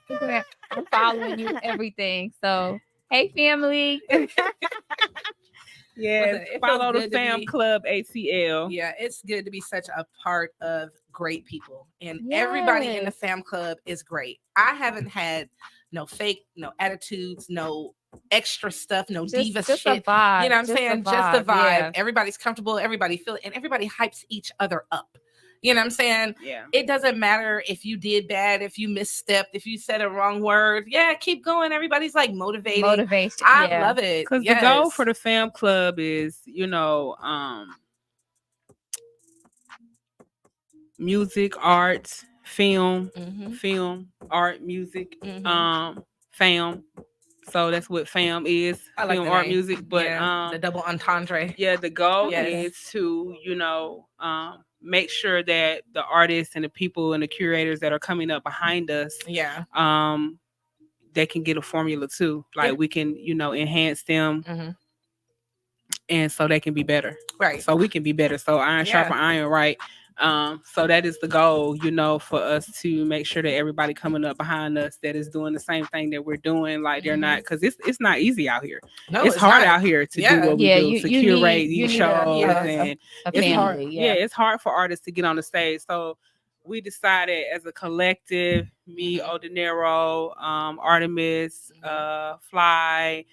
Instagram. I'm following you, everything. So, hey, family. Yes, Listen, it follow feels the good to fam be- club ATL. Yeah, it's good to be such a part of great people. And everybody in the Yes. fam club is great. I haven't had no fake, no attitudes, no extra stuff, no diva Just a shit. vibe. You know what I'm just a saying? Just the vibe. yeah. Everybody's comfortable. Everybody feel it. And everybody hypes each other up. You know what I'm saying? Yeah. It doesn't matter if you did bad, if you misstepped, if you said a wrong word. Yeah, keep going. Everybody's like motivated. Motivation. I yeah. love it. Because the goal for the fam club is, music, art, film, art, music, fam. So that's what fam is. I like film, the art, name. music. But the double entendre. yeah, the goal Yes. is to, make sure that the artists and the people and the curators that are coming up behind us, Yeah. they can get a formula too. Like we can, enhance them and so they can be better. Right. So we can be better. So iron sharpen iron, right? So that is the goal, for us to make sure that everybody coming up behind us that is doing the same thing that we're doing. Like they're not, because it's not easy out here. No, it's hard not. out here to do what we Yeah, do, you to need- curate you these need shows a and it's hard. family. Yeah, it's hard for artists to get on the stage. So we decided as a collective, me, Odenero, Artemis, Fly,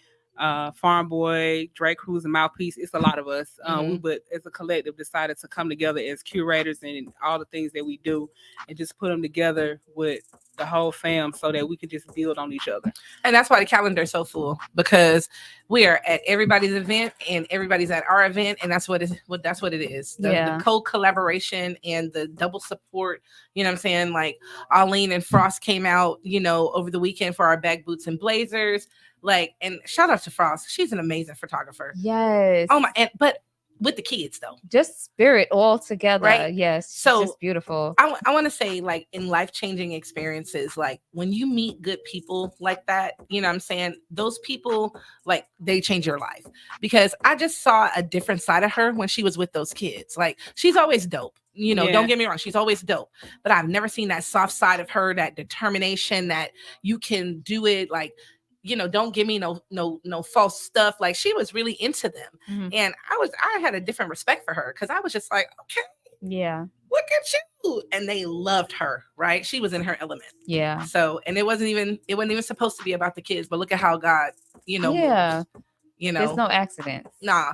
Farm Boy, Drake Cruz, and Mouthpiece. It's a lot of us. But as a collective decided to come together as curators and all the things that we do and just put them together with the whole fam so that we could just build on each other. And that's why the calendar is so full, because we are at everybody's event and everybody's at our event, and that's what it is. The co-collaboration and the double support. You know what I'm saying? Like Arlene and Frost came out, over the weekend for our bag boots and blazers. Like, and shout out to Frost. She's an amazing photographer. Yes. Oh my, but with the kids though, just spirit all together, right? Yes, so just beautiful. I want to say, like, in life-changing experiences, like when you meet good people like that, you know what I'm saying, those people, like, they change your life. Because I just saw a different side of her when she was with those kids. Like, she's always dope, don't get me wrong, she's always dope, but I've never seen that soft side of her, that determination that you can do it, like, don't give me no false stuff. Like, she was really into them. Mm-hmm. And I had a different respect for her, because I was just like, okay, yeah, look at you. And they loved her, right? She was in her element. Yeah. So, and it wasn't even supposed to be about the kids, but look at how God, yeah, moved, there's no accidents. Nah,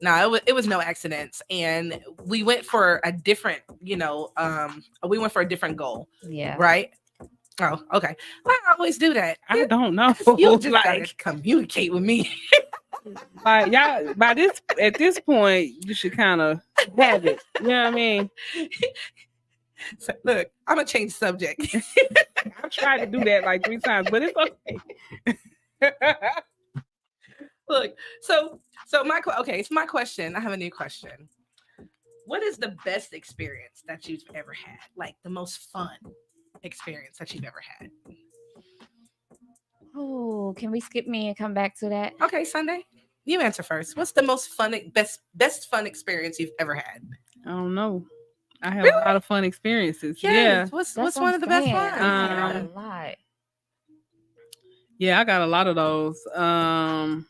it was no accidents. And we went for a different, we went for a different goal. Yeah. Right. Oh, okay. I always do that. I don't know. You just gotta communicate with me. Like, y'all, at this point, you should kind of have it. You know what I mean? So, look, I'm gonna change subject. I've tried to do that like 3 times, but it's okay. Look, so it's my question. I have a new question. What is the best experience that you've ever had? Like, the most fun experience that you've ever had? Oh, can we skip me and come back to that? Okay, Sunday, you answer first. What's the most fun, best fun experience you've ever had? I don't know. I have a lot of fun experiences. Yes. Yeah. What's one of the best ones? A lot. Yeah, I got a lot of those. I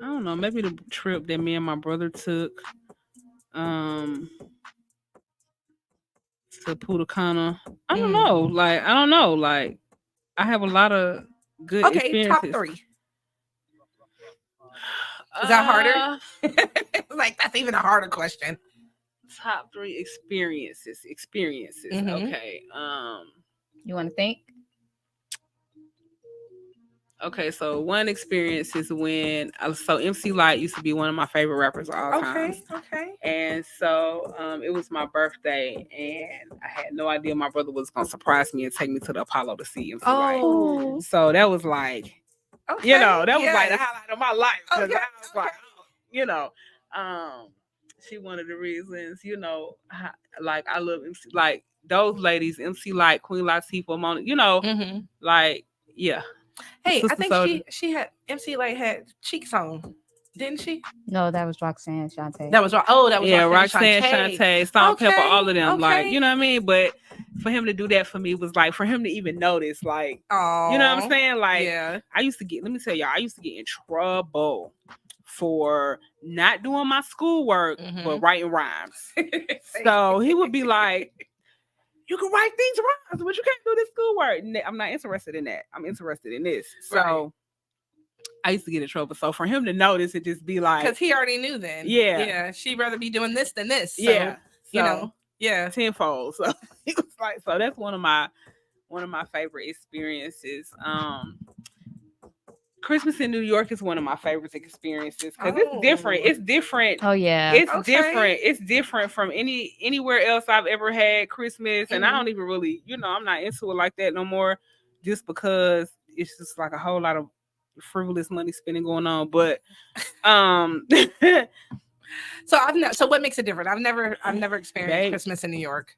don't know. Maybe the trip that me and my brother took. To Putacana. I don't know. Like, I have a lot of good experiences. Top 3. Is that harder? Like, that's even a harder question. Top 3 experiences. Mm-hmm. Okay. You want to think? Okay, so one experience is when MC Lyte used to be one of my favorite rappers of all time. Okay. And so it was my birthday, and I had no idea my brother was gonna surprise me and take me to the Apollo to see MC Lyte. So that was like, was like the highlight of my life, because I was like, she one of the reasons, like, I love MC, like those ladies, MC Lyte, Queen Latifah, Mona, like, yeah. Hey, Sister I think Soda. she had MC Lyte had cheeks on, didn't she? No, that was Roxanne Shante. That was Roxanne Shante, Salt Okay, Pepper, all of them. okay. Like, you know what I mean? But for him to do that for me was like, for him to even notice, like, Aww. you know what I'm saying? Like, yeah. let me tell y'all, I used to get in trouble for not doing my schoolwork, but writing rhymes. So he would be like, you can write these rhymes, but you can't do this schoolwork. I'm not interested in that. I'm interested in this. So I used to get in trouble. So for him to notice and just be like, because he already knew then. Yeah. She'd rather be doing this than this. So, tenfold. So he was like, so that's one of my favorite experiences. Christmas in New York is one of my favorite experiences, because it's different. It's different. Oh yeah, it's different. It's different from anywhere else I've ever had Christmas, and I don't even really, I'm not into it like that no more, just because it's just like a whole lot of frivolous money spending going on. But so what makes it different? I've never experienced Christmas in New York.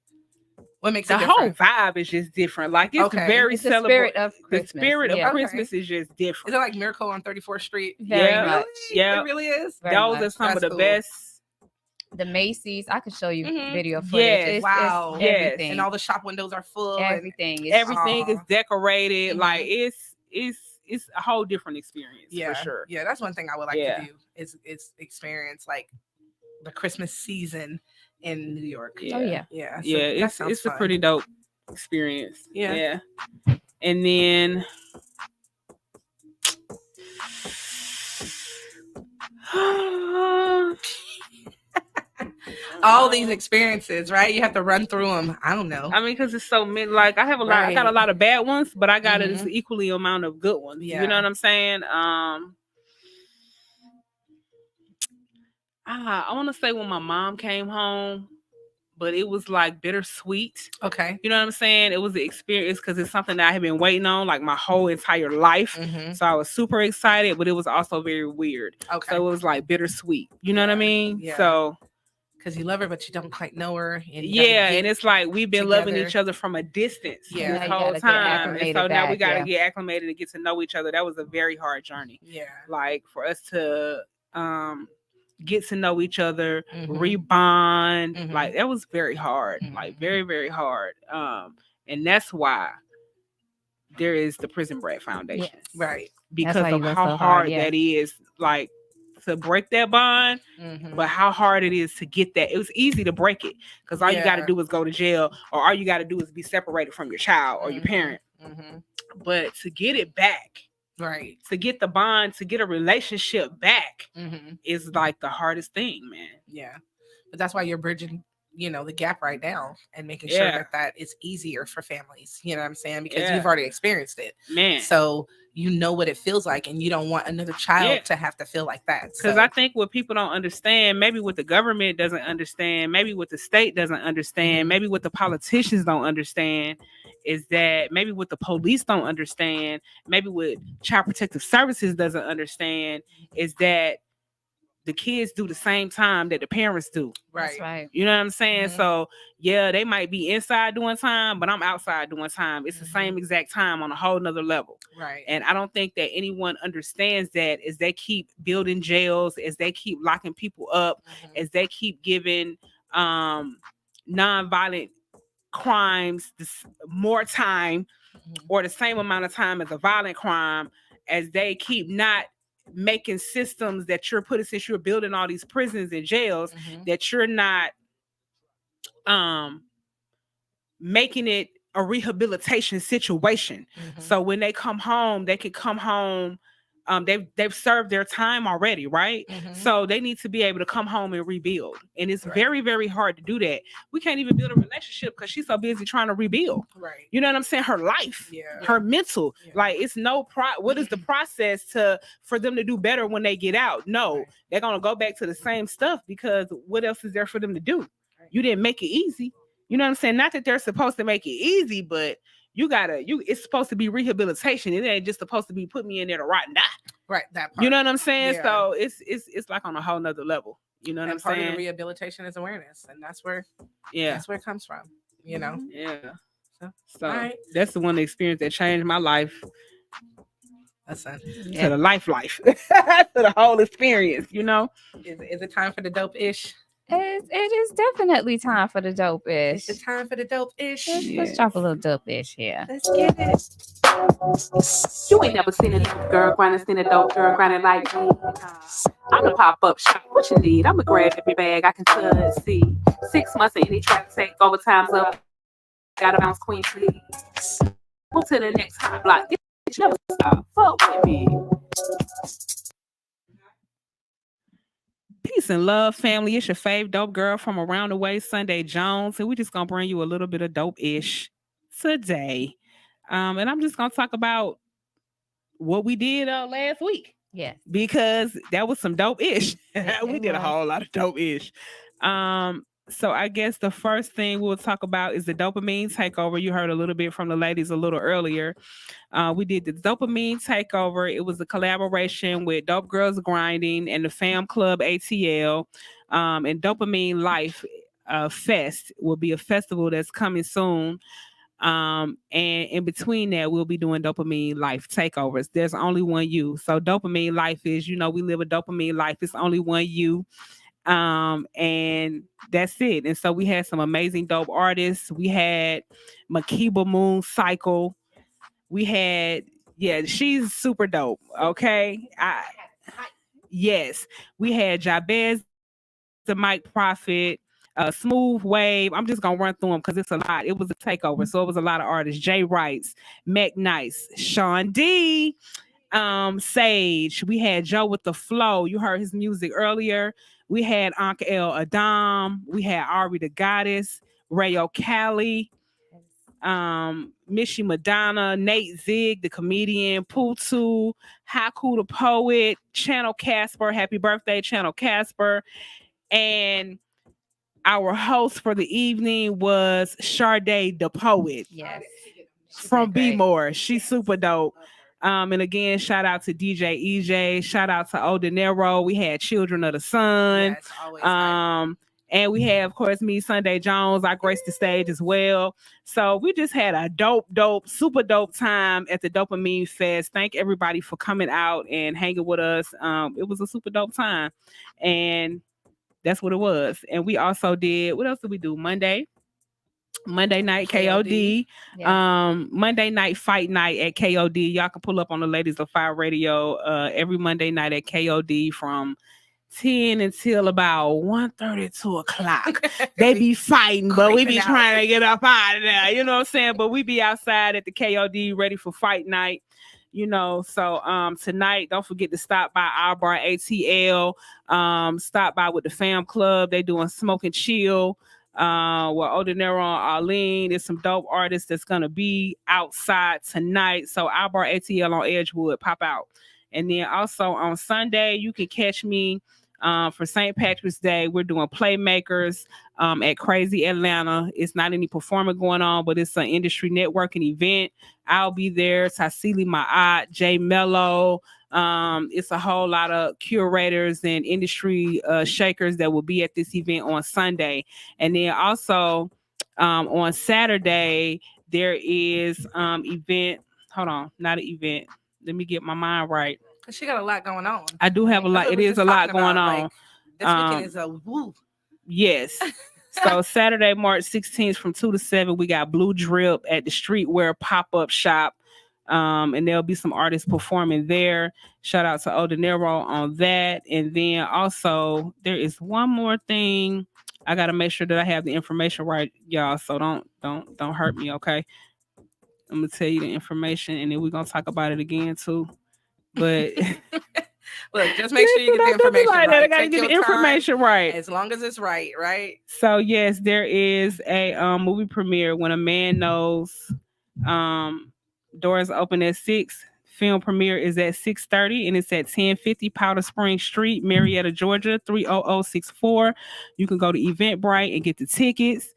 What makes it different? The whole vibe is just different. Like, it's very the spirit of Christmas. The spirit of Christmas is just different. Is it like Miracle on 34th Street? Very much. Yeah, it really is. Those are some of the best. The Macy's, I could show you video footage. Yes. Wow. It's everything. And all the shop windows are full. Everything is decorated. Like, it's a whole different experience. For sure. Yeah, that's one thing I would like to do is experience, like, the Christmas season in New York. Yeah. Oh yeah. Yeah. So it's a pretty dope experience. Yeah. And then all these experiences, right? You have to run through them. I don't know. I mean, because it's so many. Like I have a lot. I got a lot of bad ones, but I got an equally amount of good ones. Yeah. You know what I'm saying? I want to say when my mom came home, but it was like bittersweet. Okay. You know what I'm saying? It was the experience because it's something that I had been waiting on like my whole entire life. So I was super excited, but it was also very weird. Okay. So it was like bittersweet. You know what I mean? Yeah. So because you love her, but you don't quite know her. And and it's like we've been loving each other from a distance this whole time. And so now we got to get acclimated and get to know each other. That was a very hard journey. Yeah. Like for us to get to know each other, rebond. Like that was very hard. Like very, very hard. And that's why there is the Prison Bread Foundation. Yes. Right. Because of how hard that is. Like to break that bond, but how hard it is to get that. It was easy to break it because all you got to do is go to jail, or all you got to do is be separated from your child or your parent. But to get it back, right? To get the bond, to get a relationship back, is like the hardest thing, man. Yeah, but that's why you're bridging, the gap right now and making sure that is easier for families. You know what I'm saying? Because you've already experienced it, man. So you know what it feels like, and you don't want another child to have to feel like that. Because I think what people don't understand, maybe what the government doesn't understand, maybe what the state doesn't understand, maybe what the politicians don't understand, is that maybe what the police don't understand, maybe what Child Protective Services doesn't understand, is that the kids do the same time that the parents do. Right. That's right. You know what I'm saying? So yeah, they might be inside doing time, but I'm outside doing time. It's the same exact time on a whole nother level. Right. And I don't think that anyone understands that as they keep building jails, as they keep locking people up, as they keep giving nonviolent crimes more time or the same amount of time as a violent crime, as they keep not making systems that you're putting, since you're building all these prisons and jails, that you're not making it a rehabilitation situation. So when they come home, they can come home. They've served their time already, right? So they need to be able to come home and rebuild. And it's very, very hard to do that. We can't even build a relationship because she's so busy trying to rebuild. Right. You know what I'm saying? Her life, her mental, like it's what is the process for them to do better when they get out? No, they're going to go back to the same stuff because what else is there for them to do? You didn't make it easy. You know what I'm saying? Not that they're supposed to make it easy, but it's supposed to be rehabilitation. It ain't just supposed to be put me in there to rot and die. Right. That part. You know what I'm saying? So it's like on a whole nother level. You know what I'm saying? Part of the rehabilitation is awareness, and that's where it comes from. Yeah. So that's the one experience that changed my life. To the life, to the whole experience. You know. Is it time for the dope-ish? It is definitely time for the dope-ish. It's time for the dope-ish. Let's drop a little dope-ish here. Let's get it. You ain't never seen a dope girl grinding, seen a dope girl grinding like me. I'm the pop-up shop. What you need? I'm a grab every bag I can touch. See, 6 months in any traffic take, overtime's up. Gotta bounce queen, please. Move to the next hot block. Bitch, never stop. Fuck with me. Peace and love, family. It's your fave dope girl from around the way, Sunday Jones, and we just gonna bring you a little bit of dope-ish today. And I'm just gonna talk about what we did last week. Yes, because that was some dope-ish. We did a whole lot of dope-ish. So I guess the first thing we'll talk about is the dopamine takeover. You heard a little bit from the ladies a little earlier. We did the dopamine takeover. It was a collaboration with Dope Girls Grinding and the Fam Club ATL. And Dopamine Life Fest will be a festival that's coming soon. And in between that, we'll be doing Dopamine Life takeovers. There's only one you. So Dopamine Life is, we live a dopamine life. It's only one you. And that's it. And so we had some amazing dope artists. We had Makiba Moon Cycle. We had, she's super dope. Okay. Yes. We had Jabez, the Mike Prophet, Smooth Wave. I'm just gonna run through them because it's a lot. It was a takeover, so it was a lot of artists. Jay Wrights, Mac Nice, Sean D, Sage. We had Joe with the Flow. You heard his music earlier. We had Unc El Adam. We had Ari the Goddess, Rayo Cali, Mishi Madonna, Nate Zig, the comedian, Putu, Haku the poet, Channel Casper. Happy birthday, Channel Casper. And our host for the evening was Sade the poet. Yes. From B More. She's super dope. And again, shout out to DJ EJ. Shout out to Old De Niro. We had Children of the Sun. Yes, always and we had, of course, me, Sunday Jones. I graced the stage as well. So we just had a dope, super dope time at the Dopamine Fest. Thank everybody for coming out and hanging with us. It was a super dope time. And that's what it was. And we also did, what else did we do? Monday night KOD. Yeah. Monday night fight night at KOD. Y'all can pull up on the Ladies of FIYE Radio every Monday night at KOD from 10 until about 1:30, 2 o'clock. They be fighting, but we be trying to get up out of there. You know what I'm saying? But we be outside at the KOD ready for fight night. You know, so tonight, don't forget to stop by our bar ATL. Stop by with the fam club. They doing Smoke and Chill. With Old De Niro and Arlene. There's some dope artists that's gonna be outside tonight. So our bar ATL on Edgewood, pop out. And then also on Sunday, you can catch me for St. Patrick's Day. We're doing Playmakers at Crazy Atlanta. It's not any performing going on, but it's an industry networking event. I'll be there. Tassili Ma'at, Jay Mello. It's a whole lot of curators and industry shakers that will be at this event on Sunday. And then also on Saturday, there is event. Hold on, not an event. Let me get my mind right. Cause she got a lot going on. I do have a lot. It is a lot going on. Like, this weekend is a woo. Yes. So Saturday, March 16th from 2 to 7, we got Blue Drip at the Streetwear pop-up shop. And there'll be some artists performing there. Shout out to Old De Niro on that. And then also there is one more thing. I gotta make sure that I have the information right, y'all. So don't hurt me, okay? I'm gonna tell you the information and then we're gonna talk about it again too. But look, just make sure you get the information right. I gotta get the information right. As long as it's right, right? So yes, there is a movie premiere When a Man Knows. Doors open at 6. Film premiere is at 6:30 and it's at 1050 Powder Spring Street, Marietta, Georgia, 30064. You can go to Eventbrite and get the tickets.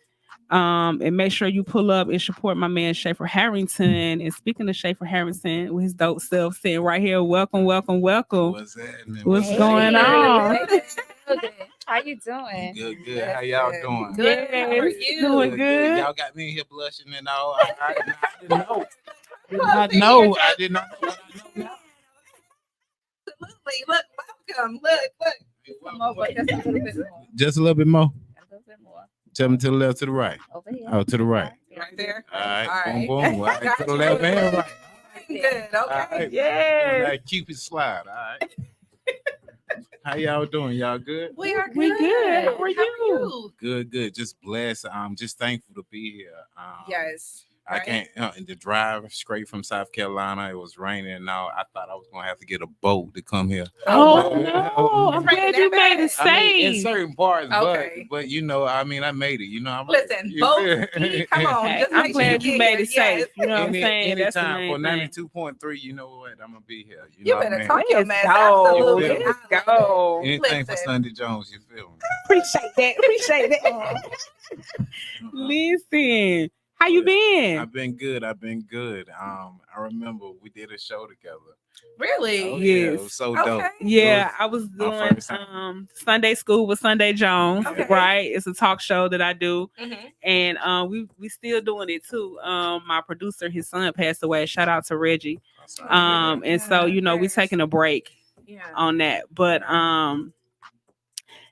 And make sure you pull up and support my man Schaefer Harrington. And speaking of Schaefer Harrington, with his dope self sitting right here, welcome. What's happening? What's going on? How you doing? Good. How y'all doing? Good. How are you? Doing good. Y'all got me here blushing and all. I didn't know. I did not know. Absolutely. Look, welcome. Look. Come over just a little bit more. Just a little bit more. A little bit more. Tell me to the left, to the right. Over here. Oh, to the right. Right there. All right. All right. Boom. All right. To the left and right. Good. Okay. All right. Yeah. Like Cupid slide. All right. How y'all doing? Y'all good? We are good. We good. How are you? Good. Just blessed. I'm just thankful to be here. Yes. I can't. The drive straight from South Carolina. It was raining and all. I thought I was gonna have to get a boat to come here. Oh no! I'm glad you made it safe. I mean, in certain parts, Okay. but you know, I mean, I made it. You know, I'm Listen, boat. Come on. Hey, Just I'm make glad sure you made it yes. safe. You know what I'm saying? That's the Anytime main for thing. 92.3, you know what? I'm gonna be here. You You know better what I talk mean? your Let's mess. go. Absolutely. Let's go. Anything for Listen. Sunday Jones, you feel me? Appreciate that. Listen, how you been? I've been good. I remember we did a show together. Really? Oh, Yes. yeah, it was so dope. Okay. Yeah, I was my doing first time. Sunday School with Sunday Jones, Okay. right? It's a talk show that I do. Mhm. And we still doing it too. My producer, his son passed away. Shout out to Reggie. And so, you know, we're taking a break Yeah. on that. But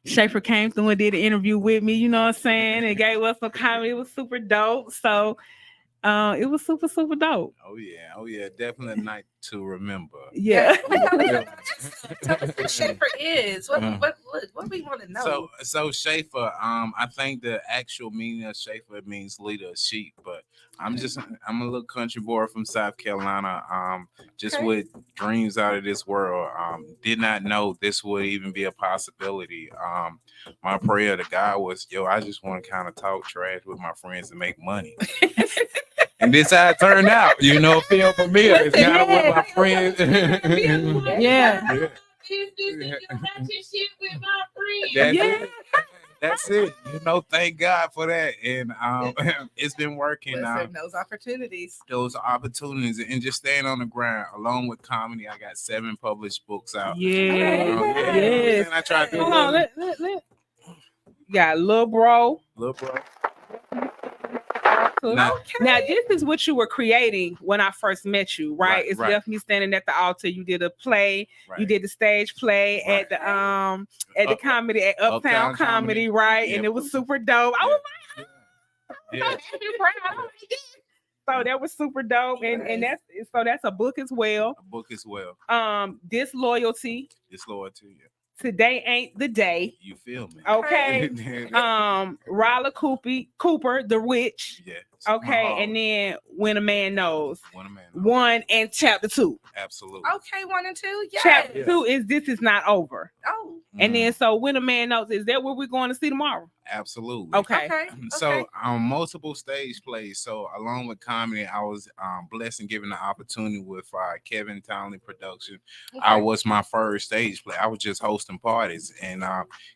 Schaefer came through and did an interview with me, you know what I'm saying? And gave us some comedy. It was super dope. So it was super, super dope. Oh yeah. Definitely a night to remember. Yeah. Tell us who Schaefer is. What we want to know? So Schaefer, I think the actual meaning of Schaefer means leader of sheep, but I'm a little country boy from South Carolina. Just with dreams out of this world. Did not know this would even be a possibility. My prayer to God was, yo, I just want to kind of talk trash with my friends and make money. And this how it turned out, film premiere. It's kind of with my friends. Yeah. That's it. Thank God for that. And it's been working. Those opportunities. And just staying on the ground. Along with comedy, I got 7 published books out. Yes. And I tried to Hold on. Let. Got Lil Bro. Now, this is what you were creating when I first met you, right? It's Left Me Standing at the Altar. You did a play, you did the stage play at the comedy at Uptown Comedy, right? And it was super dope. I was like, so that was super dope, and that's a book as well. Disloyalty. Yeah. Today Ain't the Day. You feel me? Okay. Ryla Cooper, The Witch. Yeah. Okay, and then When a Man Knows. 1 and chapter 2. Absolutely. Okay, 1 and 2. Yeah. Chapter 2 is This Is Not Over. Oh. And then so When a Man Knows, is that what we're going to see tomorrow? Absolutely. Okay. So multiple stage plays. So along with comedy, I was blessed and given the opportunity with Kevin Townley Production. I was my first stage play. I was just hosting parties, and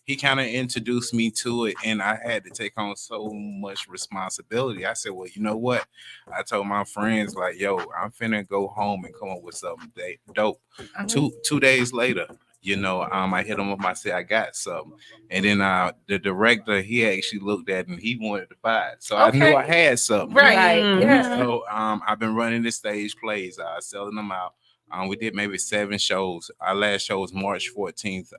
he kind of introduced me to it, and I had to take on so much responsibility. I said, well, you know what? I told my friends, like, yo, I'm finna go home and come up with something dope. 2 days later, I hit him up. I said, I got something. And then the director, he actually looked at it and he wanted to buy it. So I knew I had something. Right. Yeah. So I've been running the stage plays, selling them out. We did maybe 7 shows. Our last show was March 14th.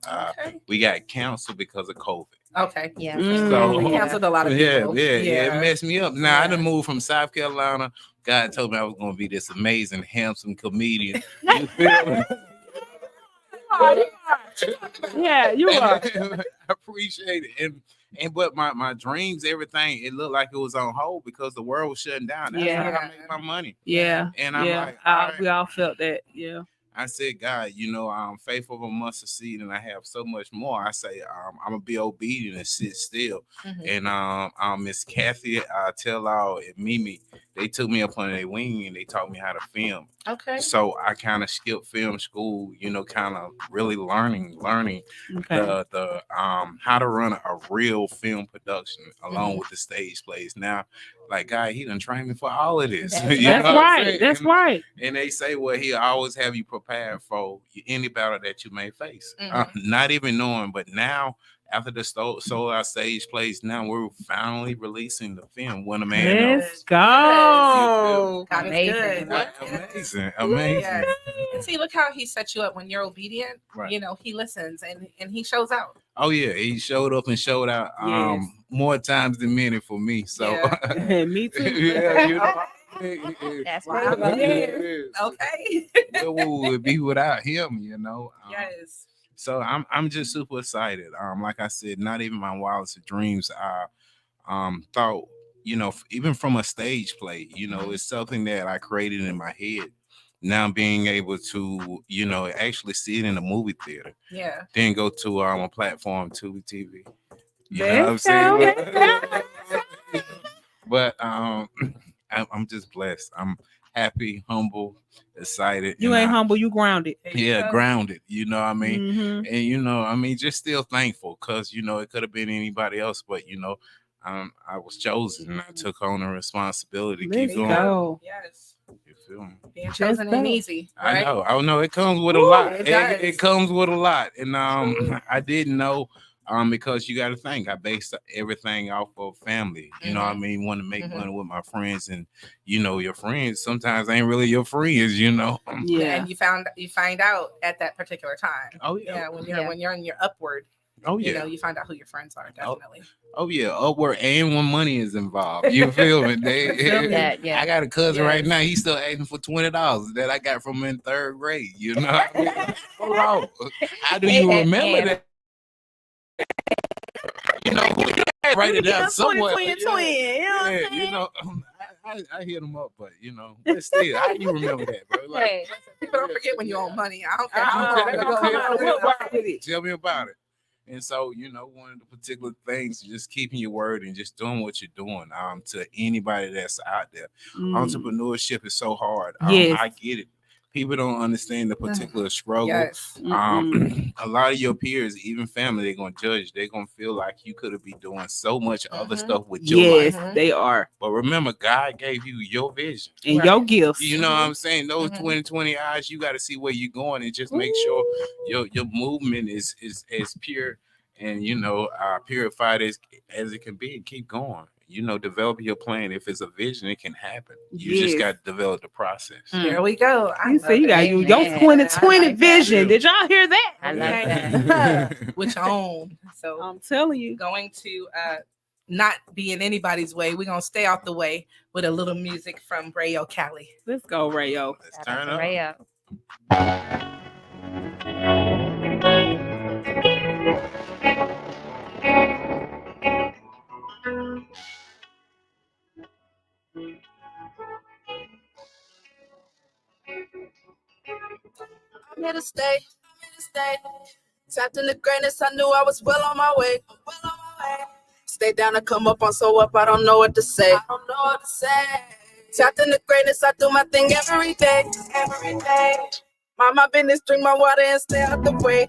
We got canceled because of COVID. Okay. Yeah. So We canceled a lot of people. Yeah. It messed me up. Now I done moved from South Carolina. God told me I was gonna be this amazing, handsome comedian. You feel me? Yeah, you are. I appreciate it. And but my dreams, everything, it looked like it was on hold because the world was shutting down. That's how I make my money. Yeah. And I'm like, we all felt that. Yeah. I said, God, I'm faithful of a mustard seed, and I have so much more. I say, I'm gonna be obedient and sit still. And Miss Kathy, Tell All, and Mimi, they took me up on their wing and they taught me how to film. Okay. So I kind of skipped film school, kind of really learning the how to run a real film production along with the stage plays. Now, like, God, he done trained me for all of this. That's right. And they say, well, he'll always have you prepared for any battle that you may face. Not even knowing, but now after the sold out stage plays, now we're finally releasing the film When a Man Knows. Let's go. God is good. Amazing. Yes. And see, look how he set you up. When you're obedient, he listens and he shows out. Oh yeah, he showed up and showed out more times than many for me. So me too. Yeah, That's wow. right. Okay. Where we would be without him, Yes. So I'm just super excited. Like I said, not even my wildest dreams. I thought, even from a stage play, it's something that I created in my head. Now being able to, actually see it in a movie theater. Yeah. Then go to a platform, Tubi TV. You know what I'm saying? But I'm just blessed. I'm happy, humble, excited. You ain't humble, you grounded. Yeah, grounded. You know what I mean? Mm-hmm. And just still thankful because it could have been anybody else, but I was chosen and I took on the responsibility to keep going. Go. Yes. You feel me? Being chosen ain't easy. Right? I know it comes with a lot. It comes with a lot. And I didn't know because you got to think I based everything off of family. You know what I mean? Want to make money with my friends, and your friends sometimes ain't really your friends. Yeah. And you find out at that particular time. Oh yeah. Yeah. When you're in your upward. Oh yeah. You find out who your friends are. Definitely. Oh yeah, upward and when money is involved. You feel me? I got a cousin right now. He's still asking for $20 that I got from him in 3rd grade. How do you remember that? Write it down somewhere. Twin. I I hit them up, but but still, how you remember that, bro? Like, people don't forget when you owe money. I don't care I how don't long care. they Come go on, out with it. tell me about it. And so, one of the particular things, just keeping your word and just doing what you're doing. To anybody that's out there, entrepreneurship is so hard. Yes. I get it. People don't understand the particular struggle. Yes. A lot of your peers, even family, they're gonna judge. They're gonna feel like you could have been doing so much other stuff with your life. Yes, they are. But remember, God gave you your vision and your gifts. You know what I'm saying? Those 20/20 eyes, you got to see where you're going and just make sure your movement is as pure and purified as it can be, and keep going. Develop your plan. If it's a vision, it can happen. You just got to develop the process. There we go. You see, you got your 2020 vision. Did y'all hear that? I love that. Which own. So I'm telling you, going to not be in anybody's way. We're gonna stay out the way with a little music from Rayo Cali. Let's go, Rayo. Let's turn up. Rayo. I'm here to stay. Tapped in the greatness, I knew I was well on my way. Stay down to come up on so up, I don't know what to say. Tapped in the greatness, I do my thing every day. Mind my business, drink my water and stay out the way.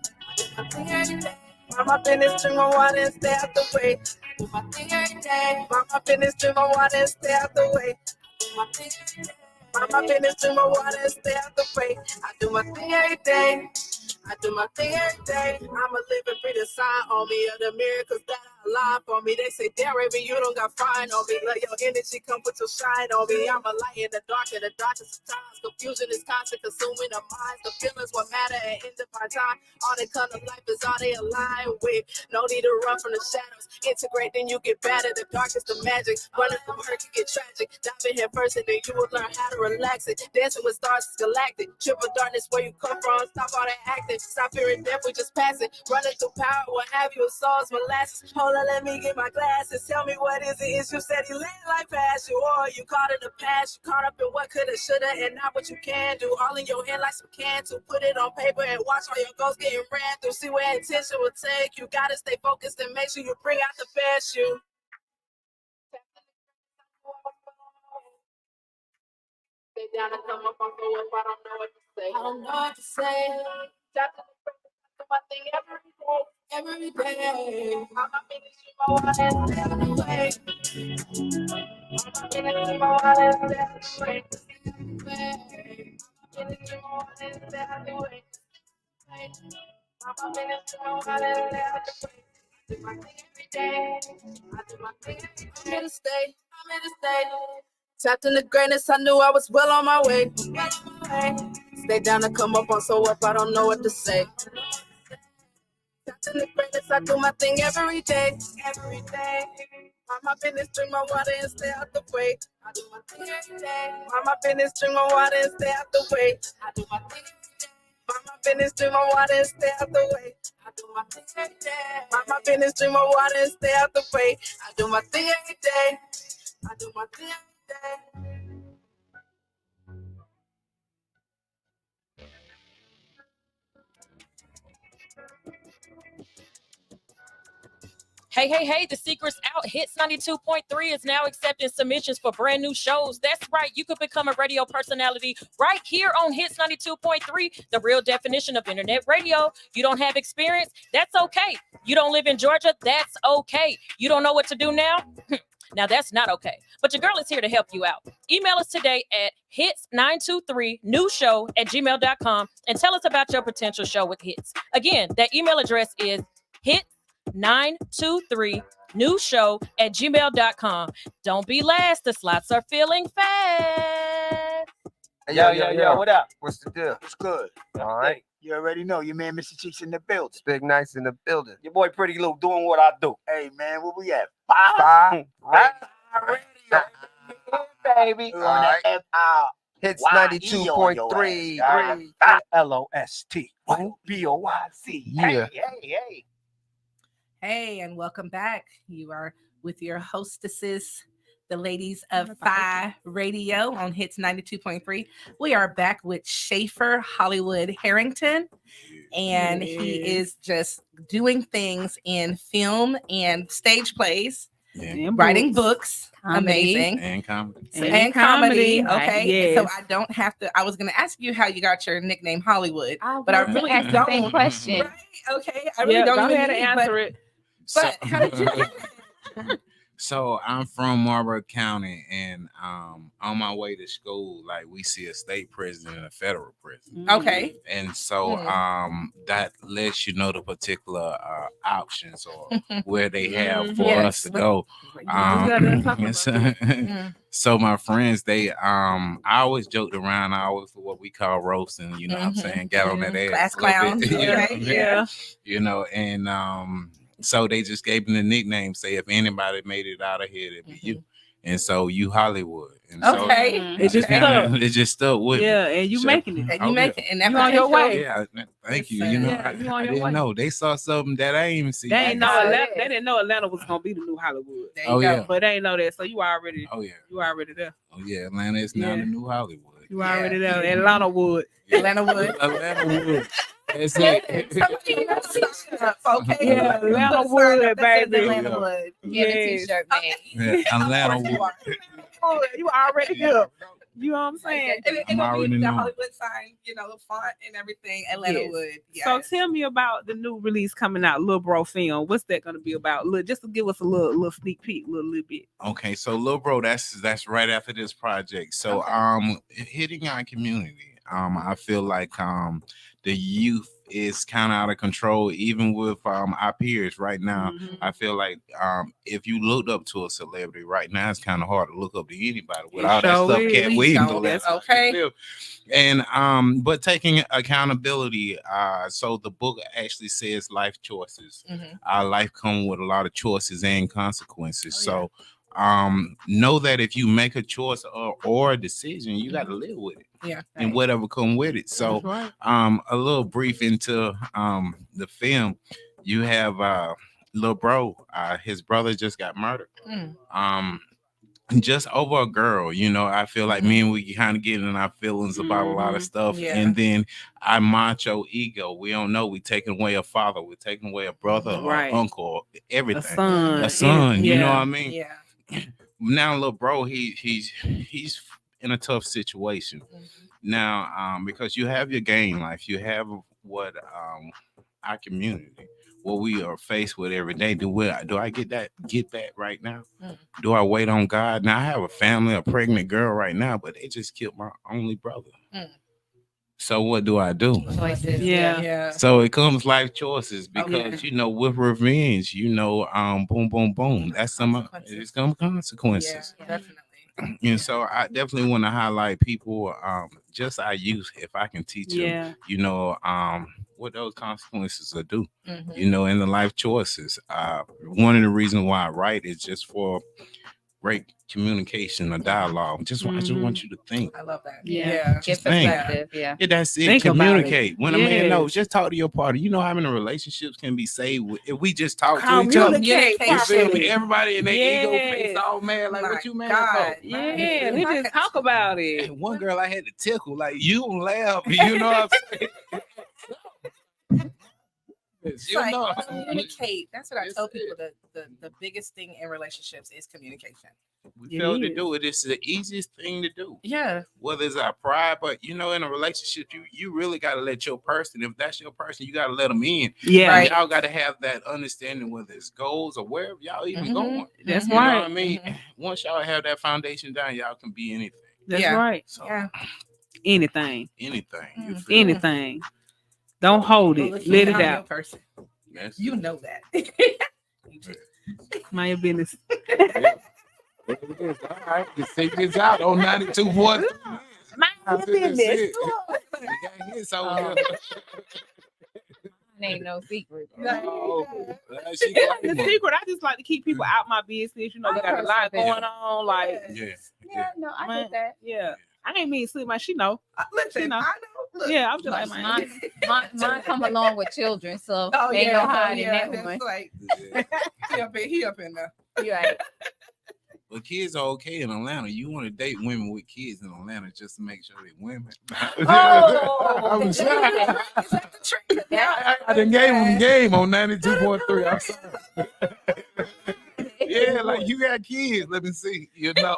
Mind my business, drink my water and stay out the way. Do my thing every day. Mind my business, drink my water and stay out the way. Do my thing every day. Mind my business, drink my water and stay out the way. I do my thing every day. I do my thing every day. I'm a living, breathing sign on me of the miracles that are alive for me. They say, damn, Raven, you don't got fine on me. Let your energy come put your shine on me. I'm a light in the darkest of times. Confusion is constant, consuming the minds. The feelings what matter and in divine time. All they come to life is all they align with. No need to run from the shadows. Integrate, then you get better. The darkest of magic. Running from hurt, you get tragic. Dive in here first, and then you will learn how to relax it. Dancing with stars is galactic. Triple darkness, where you come from. Stop all that acting. Stop fearing death, we just pass it. Running through power, what have you, souls, molasses. Hold on, let me get my glasses. Tell me what is it? Is you said he let life pass you, or you caught in the past. You caught up in what coulda, shoulda, and not what you can do. All in your hand like some can to put it on paper and watch all your goals getting ran through. See where intention will take you. Gotta stay focused and make sure you bring out the best you. Stay down and come up on the up. I don't know what to say. I don't know what to say. Do my thing every day. I'm a finish my water and stay out the way. I'm a finish my water and stay out the way. I'm a finish my water and stay out the way. I'm a finish my water and stay out the way. I do my thing every day. I do my thing every day. I'm here to stay. Tapped in the greatness, I knew I was well on my way. Stay down to come up on so up, I don't know what to say. Tapped in the greatness, I do my thing every day. Mind my business, drink my water and stay out the way. I do my thing every day. Mind my business, drink my water and stay out the way. I do my thing every day. Mind my business, drink my water and stay out the way. I do my thing every day. Mind my business, drink my water and stay out the way. I do my thing every day. I do my thing every day. Hey, the secret's out. Hits 92.3 is now accepting submissions for brand new shows. That's right. You could become a radio personality right here on Hits 92.3, the real definition of internet radio. You don't have experience? That's okay. You don't live in Georgia? That's okay. You don't know what to do now? Now that's not okay. But your girl is here to help you out. Email us today at hits923newshow@gmail.com and tell us about your potential show with Hits. Again, that email address is hits923newshow@gmail.com. Don't be last. The slots are filling fast. Hey, yo, what up? What's the deal? What's good? All right. You already know your man, Mr. Cheeks in the building. Big Nice in the building. Your boy Pretty Lou doing what I do. Hey, man, where we at? FIYE Radio. Baby. All right. Hits 92.3. LOST. BOYC. Yeah. Hey, and welcome back. You are with your hostesses, the ladies of FIYE Radio on Hits 92.3. We are back with Schaefer Hollywood Harrington, and he is just doing things in film and stage plays, writing books. Amazing. And comedy. And comedy. Right. Okay. So Yes. I don't have to. I was going to ask you how you got your nickname Hollywood, I but I was really asking the same don't. question. Right? Okay. I really don't go even ahead and need, answer it. But how did you get it? So I'm from Marlboro County, and on my way to school, like we see a state prison and a federal prison. Okay. And so that lets you know the particular options or where they have for us to go. So my friends, they I always joked around. I always what we call roasting, you know what I'm saying? Got on that ass. Class clown. Yeah. You know, and so they just gave me the nickname, say if anybody made it out of here, it'd be you. And so you Hollywood. And so It just stuck. it just stuck with me. Yeah, and you So- making it. And you make it, and that's You on your way. Yeah, thank you. You know, Yeah, you on I your didn't way. know. They saw something that I ain't even see. They ain't know That's Atlanta. it. They didn't know Atlanta was gonna be the new Hollywood. There Oh you go. yeah. But they ain't know that. So you already Oh yeah. there. Oh yeah. Atlanta is now Yeah. the new Hollywood. You already there. Atlanta Wood. Atlanta Wood. Atlanta Wood. That's Somebody it. else sign up, okay? Yeah, Put a Atlanta sign Wood, up that says baby. Atlanta Yeah. Wood. Get a Yes. t-shirt made. Yeah, Atlanta Wood. You already here. You know what I'm saying? And I'm it'll already be the knowing. Hollywood sign, font and everything. Atlanta Yes. Wood. Yes. So tell me about the new release coming out, Lil Bro Film. What's that going to be about? Look, just to give us a little sneak peek, little bit. Okay, so Lil Bro, that's right after this project. So hitting our community. I feel like the youth is kind of out of control, even with our peers right now. I feel like if you looked up to a celebrity right now, it's kind of hard to look up to anybody with all that sure stuff is. Cat Please Williams don't. left. Okay. And but taking accountability, so the book actually says life choices. Our life come with a lot of choices and consequences. So know that if you make a choice or a decision, you got to live with it. Yeah. And whatever come with it. So a little brief into the film. You have Lil Bro, his brother just got murdered. Just over a girl, you know. I feel like me and we kind of get in our feelings about a lot of stuff. Yeah. And then our macho ego, we don't know, we taking away a father, we're taking away a brother or uncle, everything. A A son, you know what I Yeah. mean? Yeah. Now Lil Bro, he's in a tough situation now, because you have your gang life, you have what our community, what we are faced with every day. Do I get that right now? Do I wait on God? Now I have a family, a pregnant girl right now, but they just killed my only brother. So what do I do? Choices. Yeah. So it comes life choices, because you know, with revenge, you know, boom, boom, boom. That's it's come consequences. Yeah, definitely. And so I definitely want to highlight people, just our youth, if I can teach them, you know, what those consequences will do, you know, in the life choices. One of the reasons why I write is just for great communication or dialogue. I just want you to think. I love that. Yeah. Get Just think. perspective. Yeah. Yeah, that's it. Think about Communicate. it. When a man Yes. knows, just talk to your partner. You know how many relationships can be saved if we just talk to each other. Communicate You feel me? properly. Everybody in their ego Yes. face all mad, like, My what you mad God. for? Yeah, we just talk about it. And one girl I had to tickle, like, you don't laugh, you know what I'm saying? It's You like, know. communicate. That's what I tell people. The biggest thing in relationships is communication. We fail to do it. It's the easiest thing to do. Yeah. Whether it's our pride, but you know, in a relationship, you really got to let your person. If that's your person, you got to let them in. Yeah. Right. Y'all got to have that understanding, whether it's goals or wherever y'all even going. That's You know right. what I mean? Once y'all have that foundation down, y'all can be anything. That's Yeah. right. So Yeah. Anything. anything. You feel me? Anything. Don't hold Well, it. look, Let you it know out. your person. That's You know that. Mind your business. All right, the secret's out on 92 voice. Mind your business. Ain't no secret. Oh, The secret, I just like to keep people out my business. You know, we got a lot going on. Like, Yeah, no, I get that. yeah. I ain't mean to slip my, she know. Listen, You know. I know. Look. Yeah, I'm just like, man. Mine come along with children, so Oh, ain't no hiding yeah, that that's one. like he up in there. You right. But kids are okay in Atlanta. You want to date women with kids in Atlanta just to make sure they're women. I'm is sorry. that the trick? I done gave them game on 92.3. I'm sorry. Yeah, like you got kids. Let me see. You know,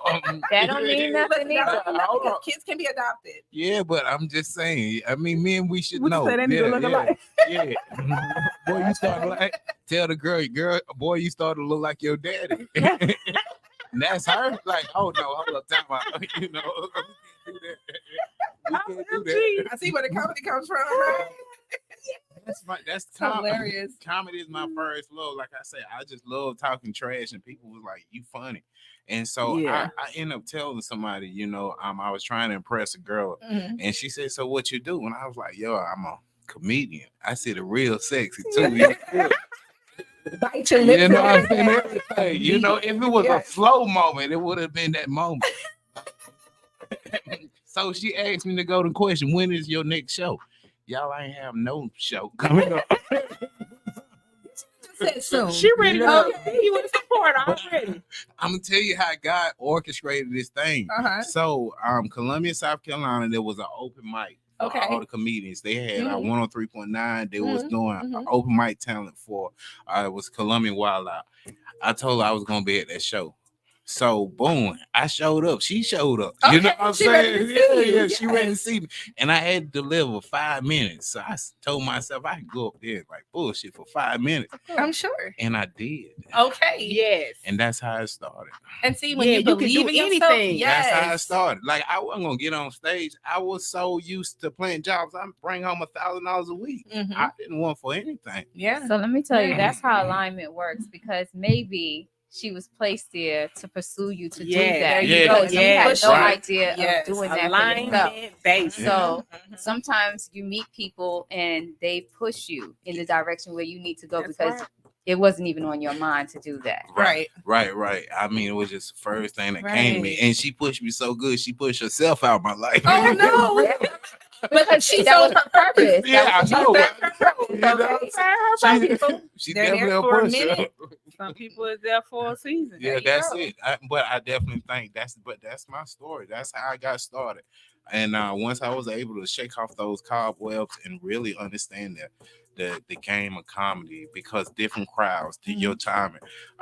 That don't mean nothing either. Kids can be adopted. Yeah, but I'm just saying. I mean, men, we should Would you know. say they need to look alike? Yeah. Boy, you start like tell the girl, boy, you start to look like your daddy. And that's her. Like, oh no, hold up, time out. You know, we can't do that. I see where the comedy comes from. Right? That's hilarious. Comedy is my first love. Like I said, I just love talking trash, and people was like, "You funny," and so I end up telling somebody, you know, I was trying to impress a girl, and she said, "So what you do?" And I was like, "Yo, I'm a comedian." I said, "A real sexy too." Bite your lips. You know, I said everything. You know, if it was a slow moment, it would have been that moment. So she asked me to go to question, when is your next show? Y'all ain't have no show coming up. Soon. She ready to go. You want to support already. I'm gonna tell you how God orchestrated this thing. So, Columbia, South Carolina, there was an open mic. For all the comedians. They had 103.9. They was doing an open mic talent for it was Colombian Wild Out. I told her I was gonna be at that show. So boom, I showed up. She showed up. You know what I'm saying? Yeah, she ready to see me. And I had to deliver 5 minutes. So I told myself I could go up there like bullshit for 5 minutes. I'm sure. And I did. Okay. Yes. And that's how it started. And see, when you believe in anything, that's how it started. Like I wasn't gonna get on stage. I was so used to playing jobs. I bring home $1,000 a week. I didn't want for anything. Yeah. So let me tell you, that's how alignment works, because maybe she was placed there to pursue you to do that. There you go. You had no idea of doing that for yourself. Based. So sometimes you meet people and they push you in the direction where you need to go because it wasn't even on your mind to do that. Right. I mean, it was just the first thing that came to me. And she pushed me so good, she pushed herself out of my life. Oh no. Because she that was her purpose. Yeah, I know. Okay. She They're definitely there a for a pusher. minute. Some people are there for a season. Yeah, that's it. But I definitely think that's my story. That's how I got started. And once I was able to shake off those cobwebs and really understand the game of comedy, because different crowds to your timing.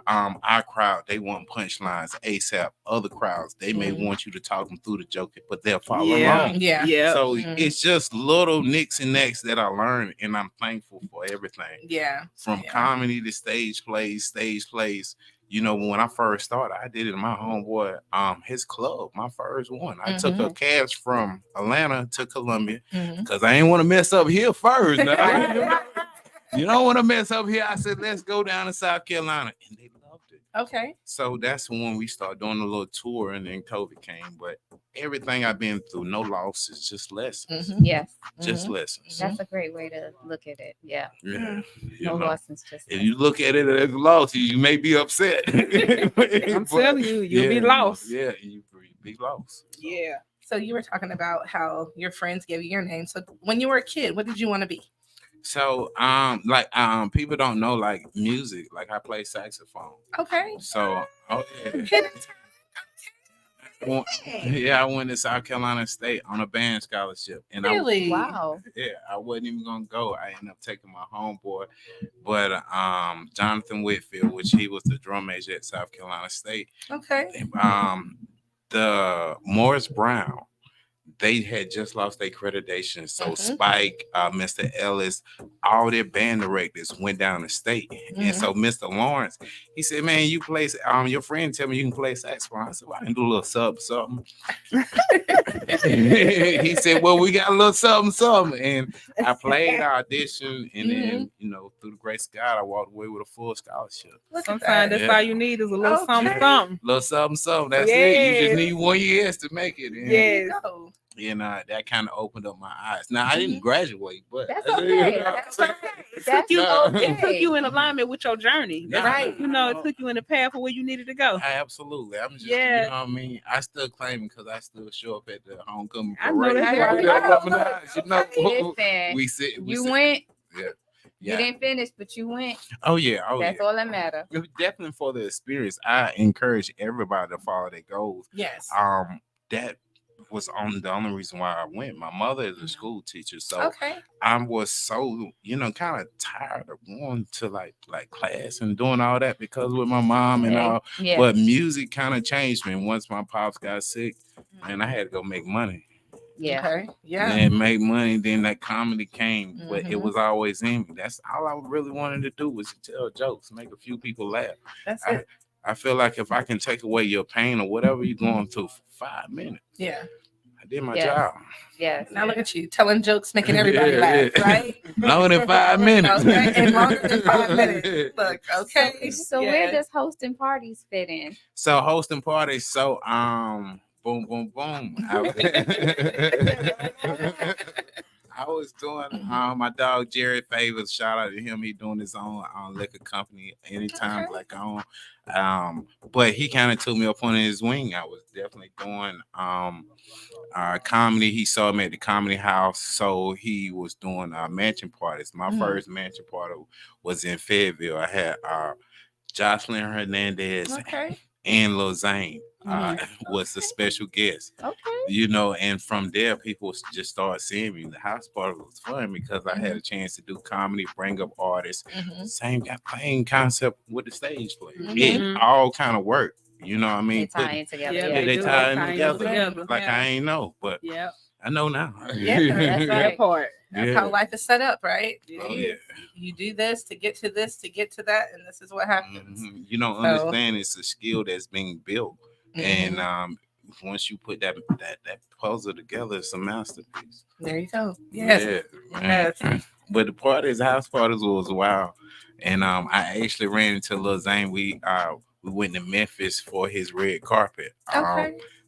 Our crowd, they want punchlines ASAP. Other crowds, they may want you to talk them through the joke, but they'll follow along. Yeah. So it's just little nicks and necks that I learned, and I'm thankful for everything. Yeah. From comedy to stage plays. You know, when I first started, I did it in my homeboy, his club, my first one. I took a cab from Atlanta to Columbia because I ain't want to mess up here first. You don't want to mess up here. I said, let's go down to South Carolina. And they loved it. Okay. So that's when we started doing a little tour, and then COVID came. But everything I've been through, no losses, just lessons. Yes. Just lessons. That's a great way to look at it. Yeah. Yeah. No lessons, just if you look at it as a loss, you may be upset. I'm telling you, you'll be lost. Yeah, you be lost. Yeah. So you were talking about how your friends gave you your name. So when you were a kid, what did you want to be? So people don't know like music. Like I play saxophone. Okay. So I went to South Carolina State on a band scholarship. And wow. Yeah, I wasn't even gonna go. I ended up taking my homeboy, but Jonathan Whitfield, which he was the drum major at South Carolina State. Okay. The Morris Brown, they had just lost their accreditation. So Spike, Mr. Ellis, all their band directors went down to state. And so Mr. Lawrence, he said, man, you play, your friend tell me you can play saxophone. I said, well, I can do a little something. He said, well, we got a little something. And I played, I auditioned, and then, you know, through the grace of God, I walked away with a full scholarship. Sometimes that's all you need is a little something. Little something. That's it. You just need 1 year to make it. And, yes. And that kind of opened up my eyes. Now I didn't graduate, but that's okay. That's okay. It took you in alignment with your journey. Right. You know, it took you in the path of where you needed to go. Absolutely. I'm just, you know what I mean? I still claim because I still show up at the homecoming I know parade. that's right. You know, Listen, we sit. You went. Yeah. You didn't finish, but you went. Oh yeah, That's all that matters. Definitely for the experience. I encourage everybody to follow their goals. Yes. That was the only reason why I went. My mother is a school teacher, so Okay. I was so kind of tired of going to like class and doing all that because with my mom and all. Yeah. But music kind of changed me. Once my pops got sick, and I had to go make money. Yeah. Okay. Yeah. And make money. Then that comedy came, but it was always in me. That's all I really wanted to do was to tell jokes, make a few people laugh. That's it. I feel like if I can take away your pain or whatever you're going through for 5 minutes, Yeah. I did my job. Yes. Now look at you telling jokes, making everybody laugh, right? Longer than 5 minutes. Okay. And longer than 5 minutes. Look, okay. So where does hosting parties fit in? So hosting parties, boom, boom, boom. I was doing my dog Jerry Favors. Shout out to him. He doing his own liquor company anytime Black on. But he kind of took me up on his wing. I was definitely doing comedy. He saw me at the Comedy House, so he was doing mansion parties. My first mansion party was in Fayetteville. I had Jocelyn Hernandez and Lil Zane was the special guest. Okay. And from there, people just started seeing me. The house party was fun because I had a chance to do comedy, bring up artists. Same concept with the stage play. It all kind of worked. You know what I mean? They tie in together. Yeah, they tie in together. Like I ain't know, but I know now. Yeah, that's right. Part. That's how life is set up, right? You do this to get to this, to get to that, and this is what happens. You don't understand it's a skill that's being built. And once you put that puzzle together, it's a masterpiece. There you go. Yes. But the house parties was wild. And I actually ran into Lil Zane. We went to Memphis for his red carpet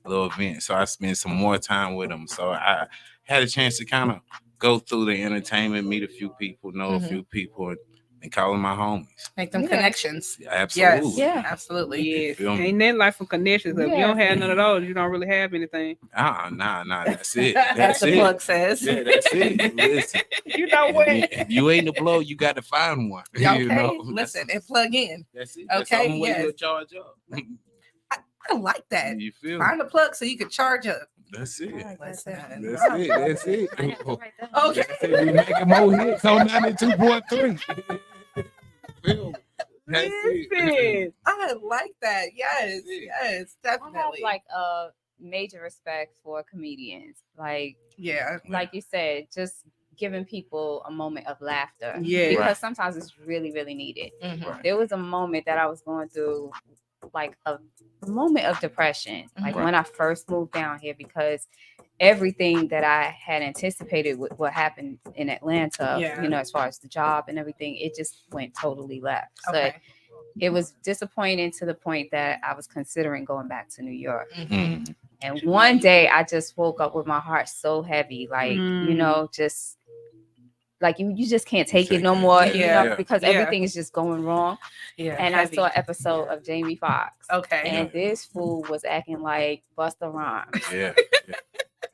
little event. So I spent some more time with him. So I had a chance to kind of go through the entertainment, meet a few people, know a few people, and call them my homies. Make them connections. Absolutely. Yes. Yeah, absolutely. Yes. Ain't that like some connections? If you don't have none of those, you don't really have anything. Nah. That's it. That's the plug says. Yeah, that's it. Listen. You know what? If you ain't the blow, you got to find one. Okay. Listen and plug in. That's it. Okay. That's the only way you'll charge up. I like that. You feel find a plug so you can charge up. That's it. Listen. That's it. Okay. We making more hits on 92.3. Listen, I like that. Yes, definitely. I have like a major respect for comedians. Like you said, just giving people a moment of laughter. Yeah. Because sometimes it's really, really needed. There was a moment that I was going through, like a moment of depression, like when I first moved down here, because everything that I had anticipated with what happened in Atlanta, as far as the job and everything, it just went totally left. So it was disappointing to the point that I was considering going back to New York. And one day I just woke up with my heart so heavy, like, just like you just can't take it no more, because everything is just going wrong. And I saw an episode of Jamie Foxx. And this fool was acting like Busta Rhymes.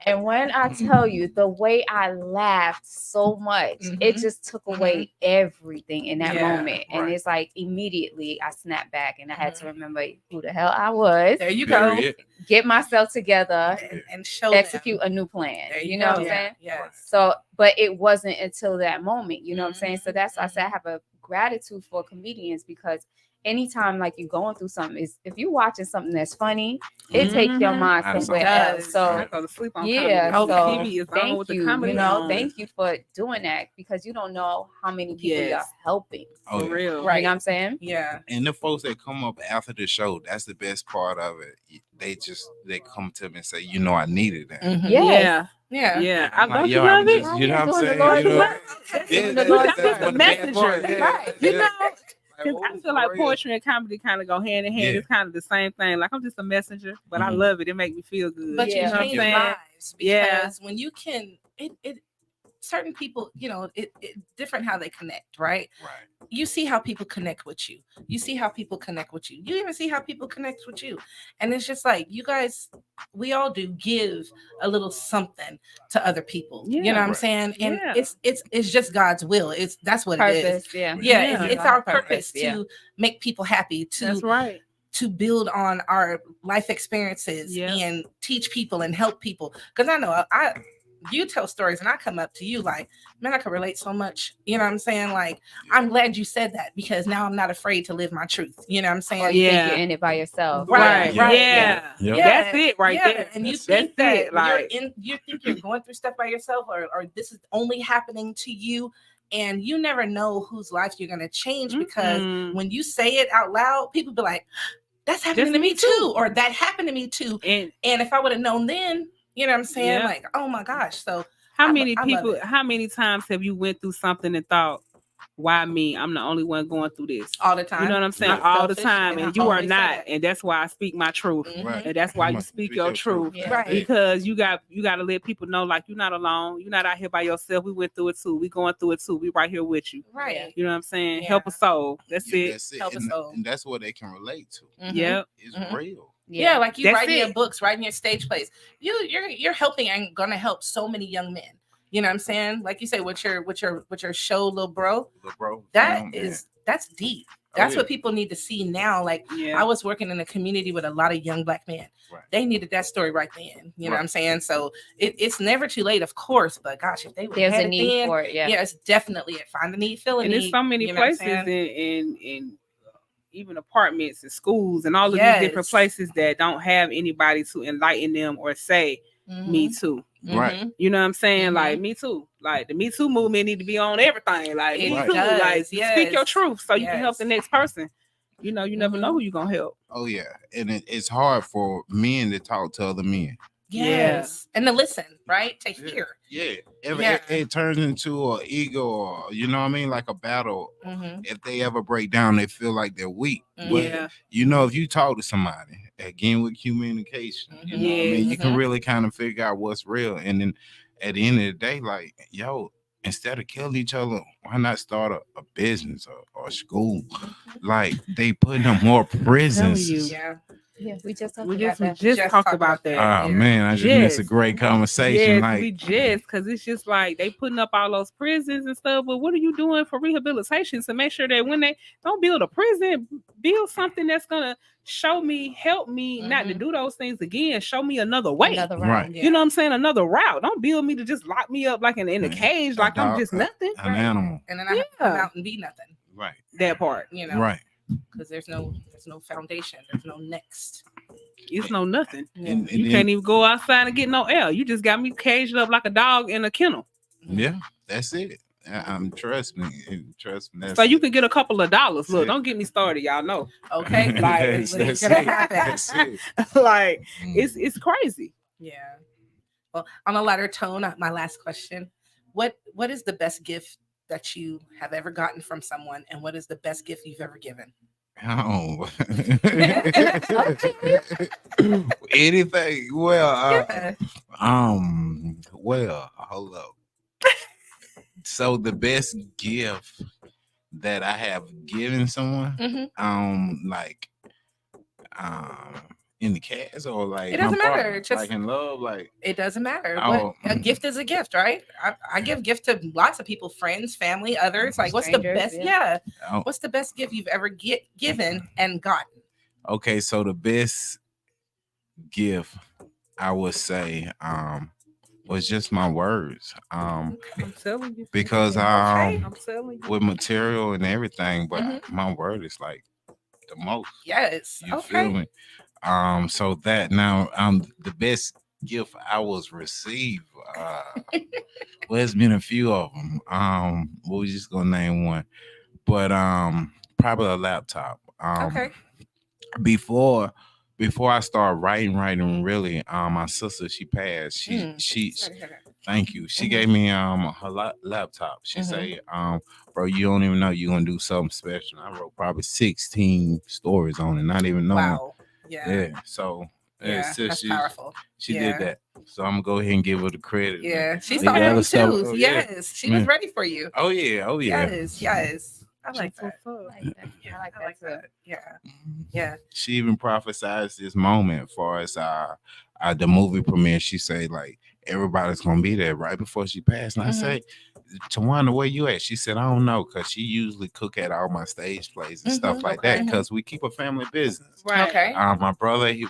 And when I tell you the way I laughed so much, it just took away everything in that moment. And it's like immediately I snapped back and I had to remember who the hell I was. There you go. Get myself together and execute a new plan. You know what I'm saying? Yes. So, but it wasn't until that moment, you know what I'm saying? So that's why I said I have a gratitude for comedians, because anytime like you're going through something, is if you're watching something that's funny, it takes your mind somewhere else. So I go to sleep on comedy. So thank you. Thank you for doing that, because you don't know how many people you're helping. For real. Right. You know what I'm saying? Yeah. And the folks that come up after the show, that's the best part of it. They come to me and say, I needed that. Yeah. I'm like, yo, love it. You know what I'm saying? That's the messenger. Right. Because I feel like poetry and comedy kind of go hand in hand. It's kind of the same thing. Like I'm just a messenger, but I love it. It makes me feel good. But you change lives, because when you can, certain people, it different how they connect, right? Right. You see how people connect with you. You see how people connect with you. You even see how people connect with you. And it's just like, you guys, we all do give a little something to other people. You know what I'm saying? And it's just God's will. That's what it is. It's our purpose to make people happy, That's right. to build on our life experiences and teach people and help people. Because I know you tell stories and I come up to you like, man, I can relate so much. You know what I'm saying? Like, I'm glad you said that, because now I'm not afraid to live my truth. You know what I'm saying? Or you think you're in it by yourself. Right. Yeah. That's it right there. And you think you think you're going through stuff by yourself, or this is only happening to you. And you never know whose life you're going to change, because when you say it out loud, people be like, that's happening to me too. Or that happened to me too. And if I would have known then, you know what I'm saying? Like, oh my gosh. So how many times have you went through something and thought, why me? I'm the only one going through this all the time. You know what I'm saying? Not all the selfish, time. And you are not. And that's why I speak my truth. Right. And that's why you speak your truth. Right. Because you got to let people know, like, you're not alone. You're not out here by yourself. We went through it too. We going through it too. We right here with you. Right. You know what I'm saying? Help a soul. That's it. That's it. Help a soul. And that's what they can relate to. Yeah. It's real. Yeah, like you That's writing it. your books, writing your stage plays. You're helping and gonna help so many young men. You know what I'm saying? Like you say, with your show, Lil Bro. That's deep. That's what people need to see now. Like, I was working in a community with a lot of young Black men. Right. They needed that story right then. You know what I'm saying? So it's never too late, of course. But gosh, if they would There's have a need for it. Yeah, it's definitely it. Find the need, fill a need. And there's so many places in even apartments and schools and all of these different places that don't have anybody to enlighten them or say, me too. Right. You know what I'm saying? Like, me too. Like, the Me Too movement need to be on everything. Like, me too. Like, speak your truth so you can help the next person. You know, you never know who you're going to help. Oh, yeah. And it's hard for men to talk to other men. Yes. And to listen, right? To hear. Yeah. It turns into an ego, or, you know what I mean? Like a battle. If they ever break down, they feel like they're weak. But, you know, if you talk to somebody, again, with communication, you know what I mean? You can really kind of figure out what's real. And then at the end of the day, like, yo, instead of killing each other, why not start a business or a school? Like, they putting up more prisons. Yeah, we just talked about that. Oh man, I just missed a great conversation. Yes, because it's just like they putting up all those prisons and stuff. But what are you doing for rehabilitation to make sure that when they don't build a prison, build something that's gonna help me not to do those things again. Show me another way. Right. You know what I'm saying? Another route. Don't build me to just lock me up like in a cage, like I'm just nothing. An animal. And then I have to come out and be nothing. Right. That part. You know. Right. Because there's no foundation. There's no next. It's no nothing. And you can't even go outside and get no air. You just got me caged up like a dog in a kennel. Yeah, that's it. Trust me. So you can get a couple of dollars. Look, don't get me started. Y'all know. Okay. Like, that's it. Like, it's crazy. Yeah. Well, on a lighter tone, my last question: What is the best gift that you have ever gotten from someone, and what is the best gift you've ever given? Oh, anything. Well, hold up. So the best gift that I have given someone, in the cash or like it doesn't matter. Just like in love, like it doesn't matter. A gift is a gift, right? I give gift to lots of people, friends, family, others. Like, what's the best? Yeah. What's the best gift you've ever given and gotten? Okay, so the best gift I would say was just my words. I'm telling you. Because I'm telling you. with material and everything, but my word is like the most. Yes. You feel me? So that now the best gift I was received. Well, there's been a few of them. We're just gonna name one, but probably a laptop. Before I started writing really, my sister, she passed. She thank you. She gave me her laptop. She say, bro, you don't even know you're gonna do something special. I wrote probably 16 stories on it, not even knowing. Wow. Yeah. So Yeah, that's powerful. She did that. So I'm gonna go ahead and give her the credit. Yeah, she The saw him other stuff- too. oh, Yes, she was ready for you. Oh yeah, oh yeah. Yes. I like that. I like that too. Yeah. She even prophesied this moment as far as the movie premiere. She said like everybody's gonna be there right before she passed. And I say, Tawana, where you at? She said, I don't know, because she usually cook at all my stage plays and stuff like that, because we keep a family business. Right. Okay. My brother, he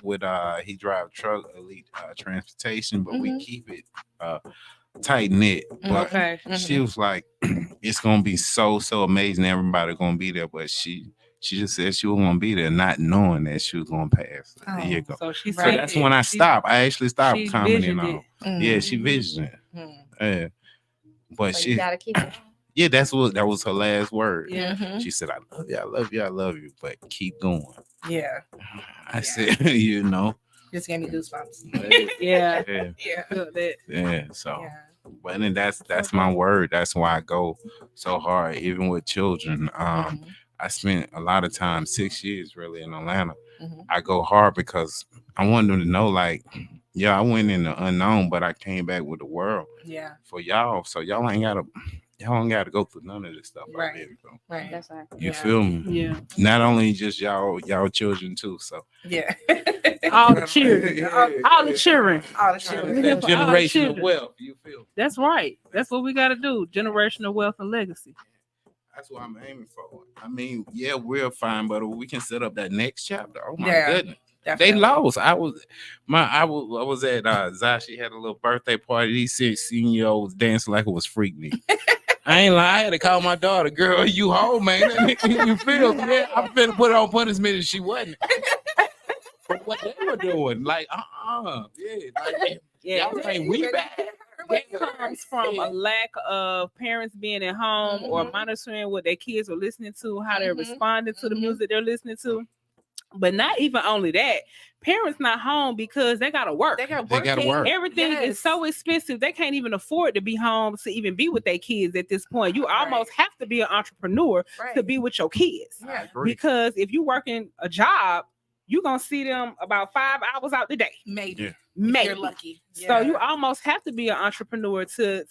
drive truck, Elite Transportation, but we keep it tight knit. But she was like, it's gonna be so amazing. Everybody gonna be there, but she just said she was gonna be there, not knowing that she was gonna pass a year ago. So So that's when I stopped. I actually stopped commenting on. Yeah, she visioned it. Yeah. But So she you gotta keep it. Yeah, that was her last word. Yeah. She said, I love you, but keep going. Yeah. I said, you know. Just gave me goosebumps. Yeah. Yeah. So but then that's my word. That's why I go so hard, even with children. I spent a lot of time, 6 years really in Atlanta. I go hard because I want them to know, like, yeah, I went in the unknown, but I came back with the world. Yeah. For y'all. So y'all ain't gotta go through none of this stuff. Right. Right. That's right. You feel me? Yeah. Not only just y'all children too. So yeah. All the children. All the children. All the children. Generational wealth. You feel? That's right. That's what we gotta do. Generational wealth and legacy. That's what I'm aiming for. I mean, yeah, we're fine, but we can set up that next chapter. Oh my goodness. Definitely. They lost. I was at Zai. She had a little birthday party. These 16-year-olds was dancing like it was Freak Night. I ain't lying. I had to call my daughter, girl, you home, man. You feel me? Yeah, I'm finna put her on punishment if she wasn't. But what they were doing, like, y'all think we bad. That comes from a lack of parents being at home or monitoring what their kids are listening to, how they're responding to the music they're listening to. But not even only that, parents not home because they gotta work. They gotta work. Everything is so expensive. They can't even afford to be home to even be with their kids at this point. You almost have to be an entrepreneur to be with your kids. Yeah. Because if you working a job, you're gonna see them about 5 hours out the day. Maybe. Yeah. Maybe. You're lucky. So you almost have to be an entrepreneur to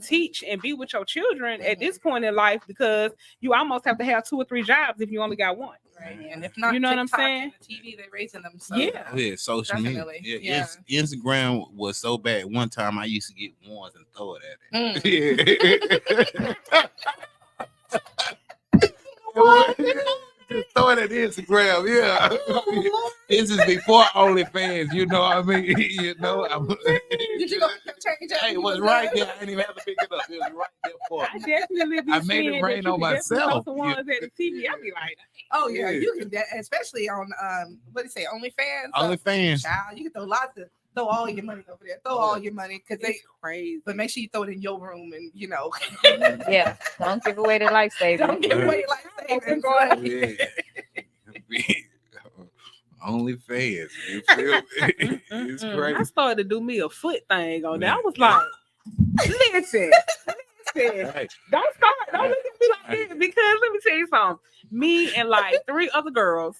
teach and be with your children at this point in life, because you almost have to have 2 or 3 jobs if you only got one. Right. And if not, you know TikTok what I'm saying? and the TV, they're raising them. So Yeah, social media. Yeah. Instagram was so bad. One time I used to get ones and throw it at it. Just throw it at Instagram, yeah. This is before OnlyFans, you know what I mean? You know, Did you go change it? Hey, it was right there. I didn't even have to pick it up. It was right there for I me. definitely be I made it rain on myself. The ones at the TV, I be like, oh yeah, you can, especially on what do you say, OnlyFans? OnlyFans. Child, you can throw all your money over there. Throw all your money because they crazy. But make sure you throw it in your room and you know. Yeah, don't give away the life savings. Don't give away life savings. OnlyFans. You feel me? It's great. I started to do me a foot thing on that. I was like, listen. Hey. Don't look at me like this, because let me tell you something. Me and like 3 other girls,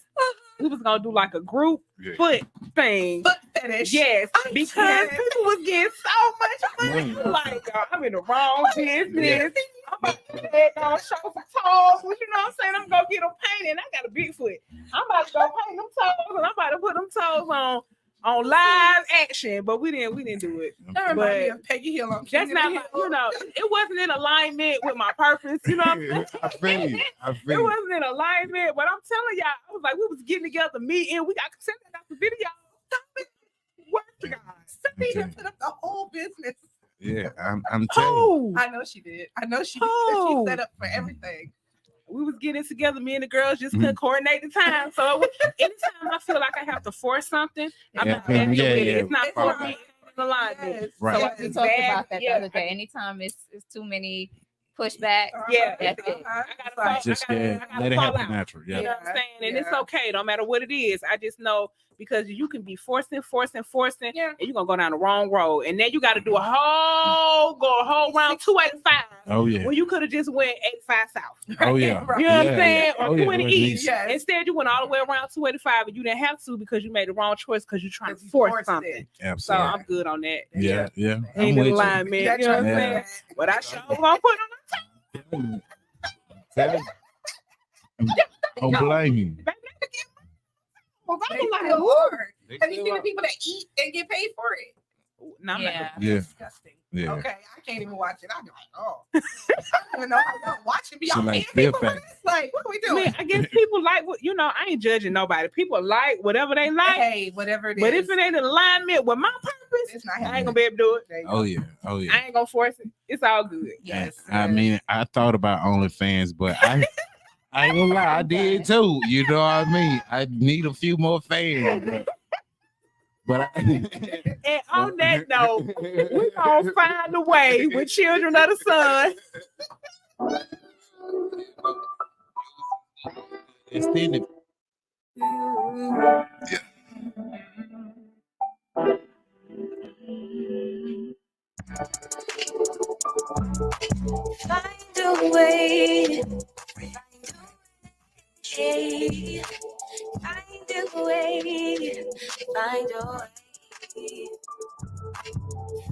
we was gonna do like a group foot thing. Foot fetish. Yes, because people was getting so much money. Like, I'm in the wrong business. I'm about to show some toes. You know what I'm saying? I'm gonna get them painted. I got a big foot. I'm about to go paint them toes, and I'm about to put them toes on live action, but we didn't do it. That reminds me of Peggy Hill on that's not like, you know, it wasn't in alignment with my purpose, you know what I'm saying? I feel you. It wasn't in alignment, but I'm telling y'all, I was like, we was getting together, meeting, we got sent out the video. What the guys? Cynthia put up the whole business. Yeah, I'm telling you. I know she did. She set up for everything. We was getting together, me and the girls just couldn't coordinate the time. So anytime I feel like I have to force something, I'm not with it. It's not for me. It's alignment. Right. So we talked about that the other day. Anytime it's too many pushback, that's it. I Just gotta let it fall happen out. natural. Yeah. You know what I'm saying? And it's okay, no matter what it is. I just know, because you can be forcing, and you're gonna go down the wrong road. And then you gotta do a whole round 285 Oh yeah. When you could have just went 85 south. Oh yeah. You know what I'm saying? Yeah. Or Oh, yeah. 20 It was east. neat. Instead, you went all the way around 285, and you didn't have to because you made the wrong choice because you're trying to force something. Absolutely. So I'm good on that. Yeah. Yeah. I'm Ain't with in you. alignment. You know what I'm saying? But I sure gonna put on Don't blame you. Well, they still hard. Have you seen the people that eat and get paid for it? No, Yeah. Disgusting. Yeah. Okay, I can't even watch it. I'm like, oh, I don't even know how to watch it. Be So all like paying feel people for bad. this. Like, what are we doing? Man, I guess people like what I ain't judging nobody. People like whatever they like. Hey, whatever it is. But if it ain't in alignment with my purpose, it's not I ain't gonna be able to do it. Oh yeah. Oh yeah. I ain't gonna force it. It's all good. Yes. I mean, I thought about OnlyFans, but I ain't gonna lie, I did too. You know what I mean? I need a few more fans. But And on that note, we gonna find a way with Children of the Sun. extended. Find a way. Find a way. Find a way.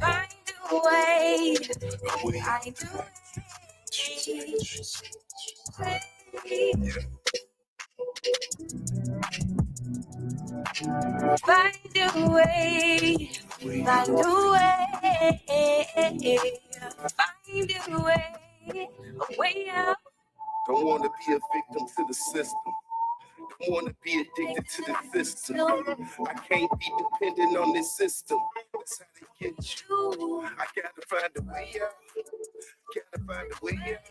Find a way. Find a way. Find a way. Find a way. Find a way. A way out. Don't want to be a victim to the system. Don't want to be addicted to the system. I can't be dependent on this system. That's how they get you. I gotta find a way out. Gotta find a way out.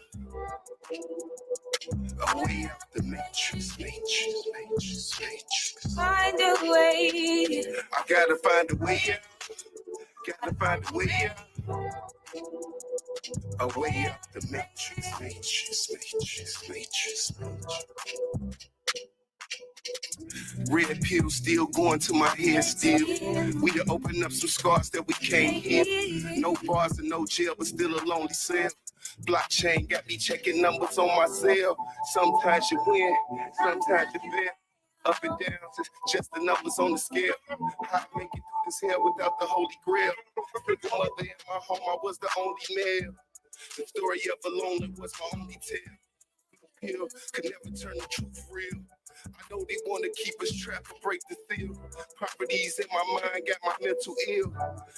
A way out the matrix. Find a way. I gotta find a way out. Gotta find a way out. A way out the matrix. Red pill still going to my head still. We to open up some scars that we can't heal. No bars and no jail, but still a lonely cell. Blockchain got me checking numbers on my cell. Sometimes you win, sometimes you fail. Up and down, just the numbers on the scale. How to make it through this hell without the holy grail. With the mother in my home, I was the only male. The story of a loner was my only tale. Pill could never turn the truth real. I know they want to keep us trapped or break the seal. Properties in my mind got my mental ill.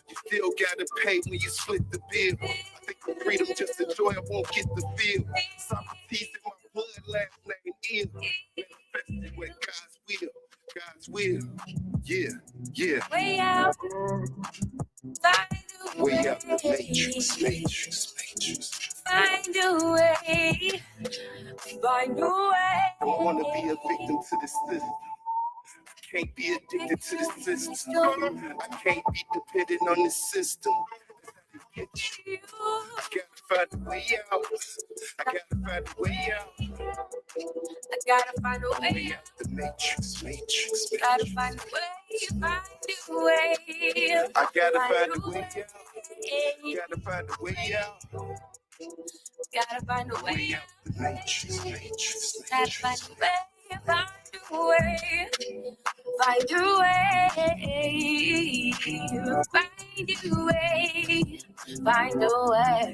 You still gotta pay when you split the bill. I think for freedom, just enjoy, I won't get the feel. Socrates in my blood, last name ill. Manifested with God's will. Yeah. Way out. Find a way. Way out the matrix. Find a way. Find a way. Don't want to be a victim to the system. I can't be addicted to the system. I can't be dependent on the system. I gotta find a way out. I gotta find a way out. I gotta find a way out. The matrix. Gotta find a way. Find a way. I gotta find a way out. Gotta find a way out. Gotta find a way out. The matrix. Gotta find a way. Find a way. Find a way. Find a way. Find a way.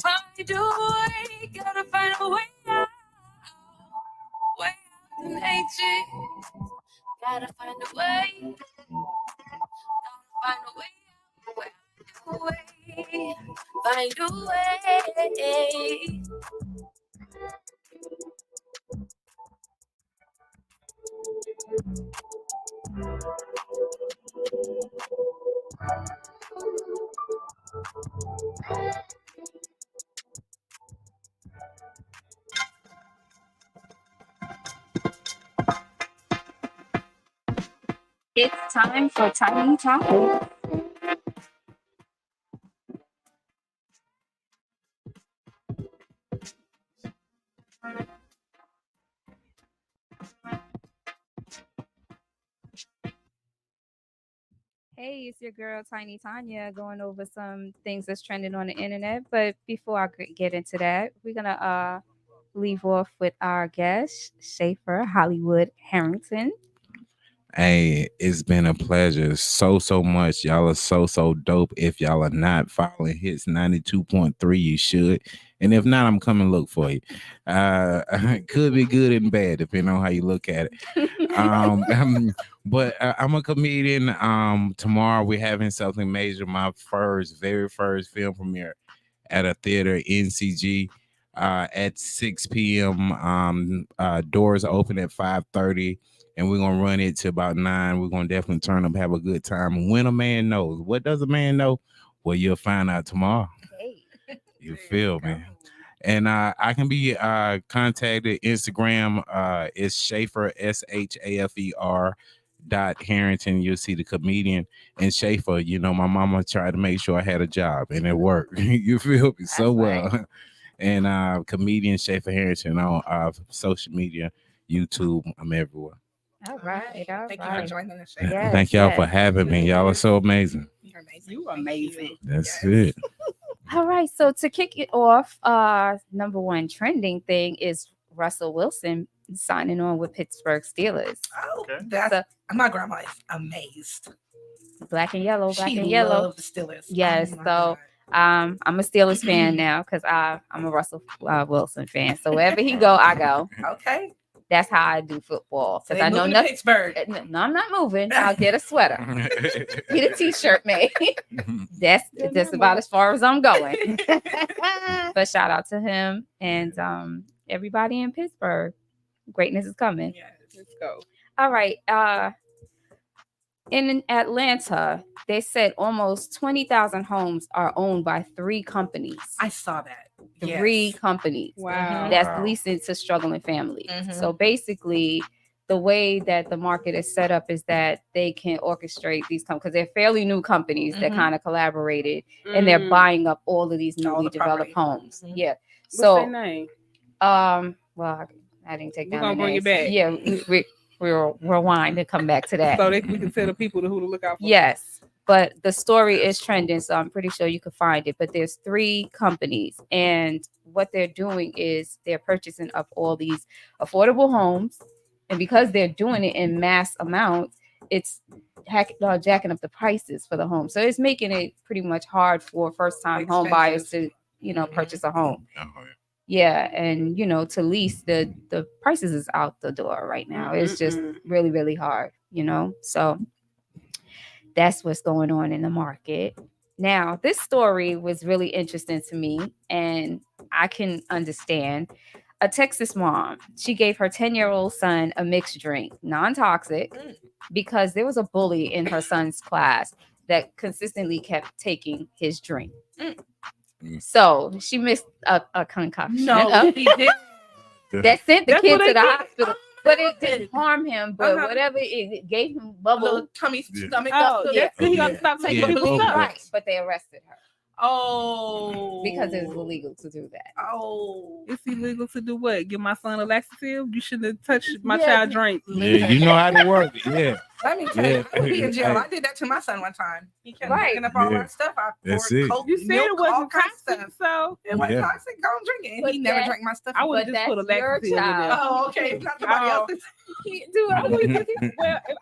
Find a way. Gotta find a way out. Way out the matrix. Gotta find a way. Gotta find a way. Find a way. Find a way. It's time for Tiny Topic. Hey, it's your girl Tiny Tanya going over some things that's trending on the internet. But before I get into that, we're gonna leave off with our guest, Schaefer Hollywood Harrington. Hey, it's been a pleasure so much. Y'all are so dope. If y'all are not following Hits 92.3, you should. And if not, I'm coming look for you. Could be good and bad, depending on how you look at it. But I'm a comedian. Tomorrow we're having something major. My very first film premiere at a theater, NCG, at 6 p.m. Doors open at 5:30. And we're gonna run it to about 9. We're gonna definitely turn up, have a good time. When a man knows, what does a man know? Well, you'll find out tomorrow. You feel me? And I can be contacted Instagram. It's Schaefer SHAFER .Harrington. You'll see the comedian and Schaefer. You know, my mama tried to make sure I had a job, and it worked. You feel me? So well. Right. And comedian Schaefer Harrington on social media, YouTube. I'm everywhere. All right. Thank you for joining us. Yes, Thank y'all for having me. Y'all are so amazing. You're amazing. You are amazing. That's it. All right. So to kick it off, number one trending thing is Russell Wilson signing on with Pittsburgh Steelers. Oh, my grandma is amazed. Black and yellow, black she and yellow. Loves the Steelers. Yes. Oh so I'm a Steelers fan now because I'm a Russell Wilson fan. So wherever he go, I go. Okay. That's how I do football. So because I know nothing. Pittsburgh. No, I'm not moving. I'll get a sweater. Get a t-shirt made. That's about as far as I'm going. But shout out to him and everybody in Pittsburgh. Greatness is coming. Yes, let's go. All right. In Atlanta, they said almost 20,000 homes are owned by 3 companies. I saw that. 3 companies. Wow. That's leasing to struggling families. So basically, the way that the market is set up is that they can orchestrate these because they're fairly new companies that kind of collaborated and they're buying up all of these newly developed homes. Yeah. So what's their name? Well, I didn't take We're down gonna the bring names. it back. Yeah, we'll rewind and come back to that. So we can tell the people who to look out for. Yes, but the story is trending, so I'm pretty sure you can find it. But there's 3 companies, and what they're doing is they're purchasing up all these affordable homes, and because they're doing it in mass amounts, it's jacking up the prices for the home. So it's making it pretty much hard for first-time home buyers to, purchase a home. Yeah, and to lease the prices is out the door right now. It's just really, really hard, So that's what's going on in the market. Now, this story was really interesting to me, and I can understand. A Texas mom, she gave her 10-year-old son a mixed drink, non-toxic, because there was a bully in her son's class that consistently kept taking his drink. So she missed a concussion. No, he didn't. That sent the kid to the hospital, but it didn't harm him. But whatever, it gave him bubble tummy stomach. He gonna stop taking people's stuff. Right, but they arrested her. Oh, because it's illegal to do that. Oh, it's illegal to do what? Give my son a laxative? You shouldn't have touched my child drink. Yeah, you know how to work it. Yeah. Let me tell you, I would be in jail. I did that to my son one time. He kept picking up all our stuff. That's it. Coke, you said milk, it wasn't toxic, so it wasn't toxic. Go drink it. And he never drank my stuff. I would just put a laxative in there. Oh, okay. It's not somebody else's.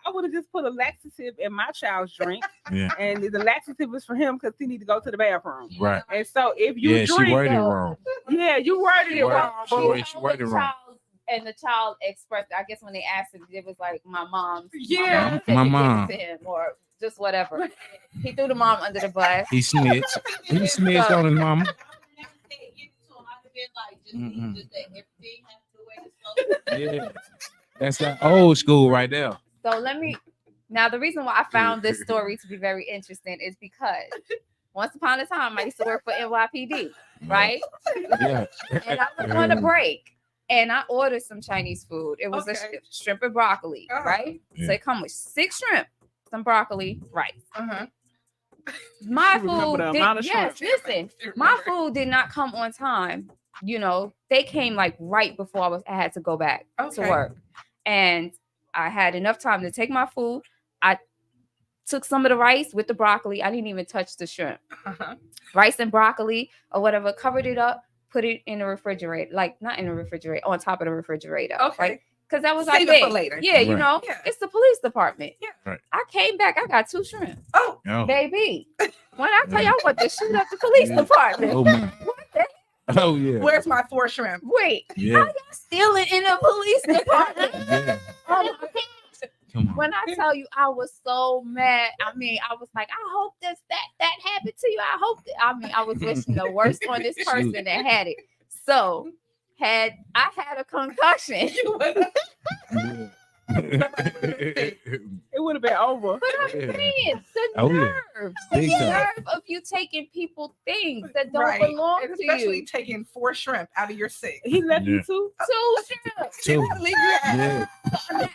I would have just put a laxative in my child's drink, and the laxative is for him because he need to go to the bathroom. Right. And so if you drink, she worded it wrong. Yeah, you worded it wrong. She worded it wrong. And the child expressed, I guess when they asked him, it was like my mom. My mom. To him or just whatever. He threw the mom under the bus. He snitched. He snitched on his mama. Yeah, that's that old school right there. So now the reason why I found this story to be very interesting is because once upon a time I used to work for NYPD, right? Yeah. And I was on a break. And I ordered some Chinese food. It was a shrimp and broccoli, right? Yeah. So it come with 6 shrimp, some broccoli, rice. My food, my food did not come on time. They came like right before I had to go back to work, and I had enough time to take my food. I took some of the rice with the broccoli. I didn't even touch the shrimp. Rice and broccoli or whatever, covered it up, put it in the refrigerator. Like, not in the refrigerator, on top of the refrigerator. Okay. Right? Because that was Save our it for thing. later. Yeah, you Right. know, Yeah. it's the police department. Yeah. Right. I came back, I got 2 shrimp. Oh, Oh. Baby, when I tell you I want to shoot up the police department. Oh, man. What the Oh, yeah. where's my 4 shrimp? Wait, Yeah. how y'all stealing in a police department? Yeah. Oh my gosh. Come on. When I tell you I was so mad, I mean, I was like, I hope that happened to you. I hope that, I mean, I was wishing the worst on this person that had it. So I had a concussion. Yeah. It would have been over. But I'm Yeah. saying the Oh, yeah. nerve, Big the time. nerve of you taking people things that don't Right. belong And to especially you. taking 4 shrimp out of your 6. He left Yeah. you too. 2 shrimp. Two. Leave your ass. Yeah. I'm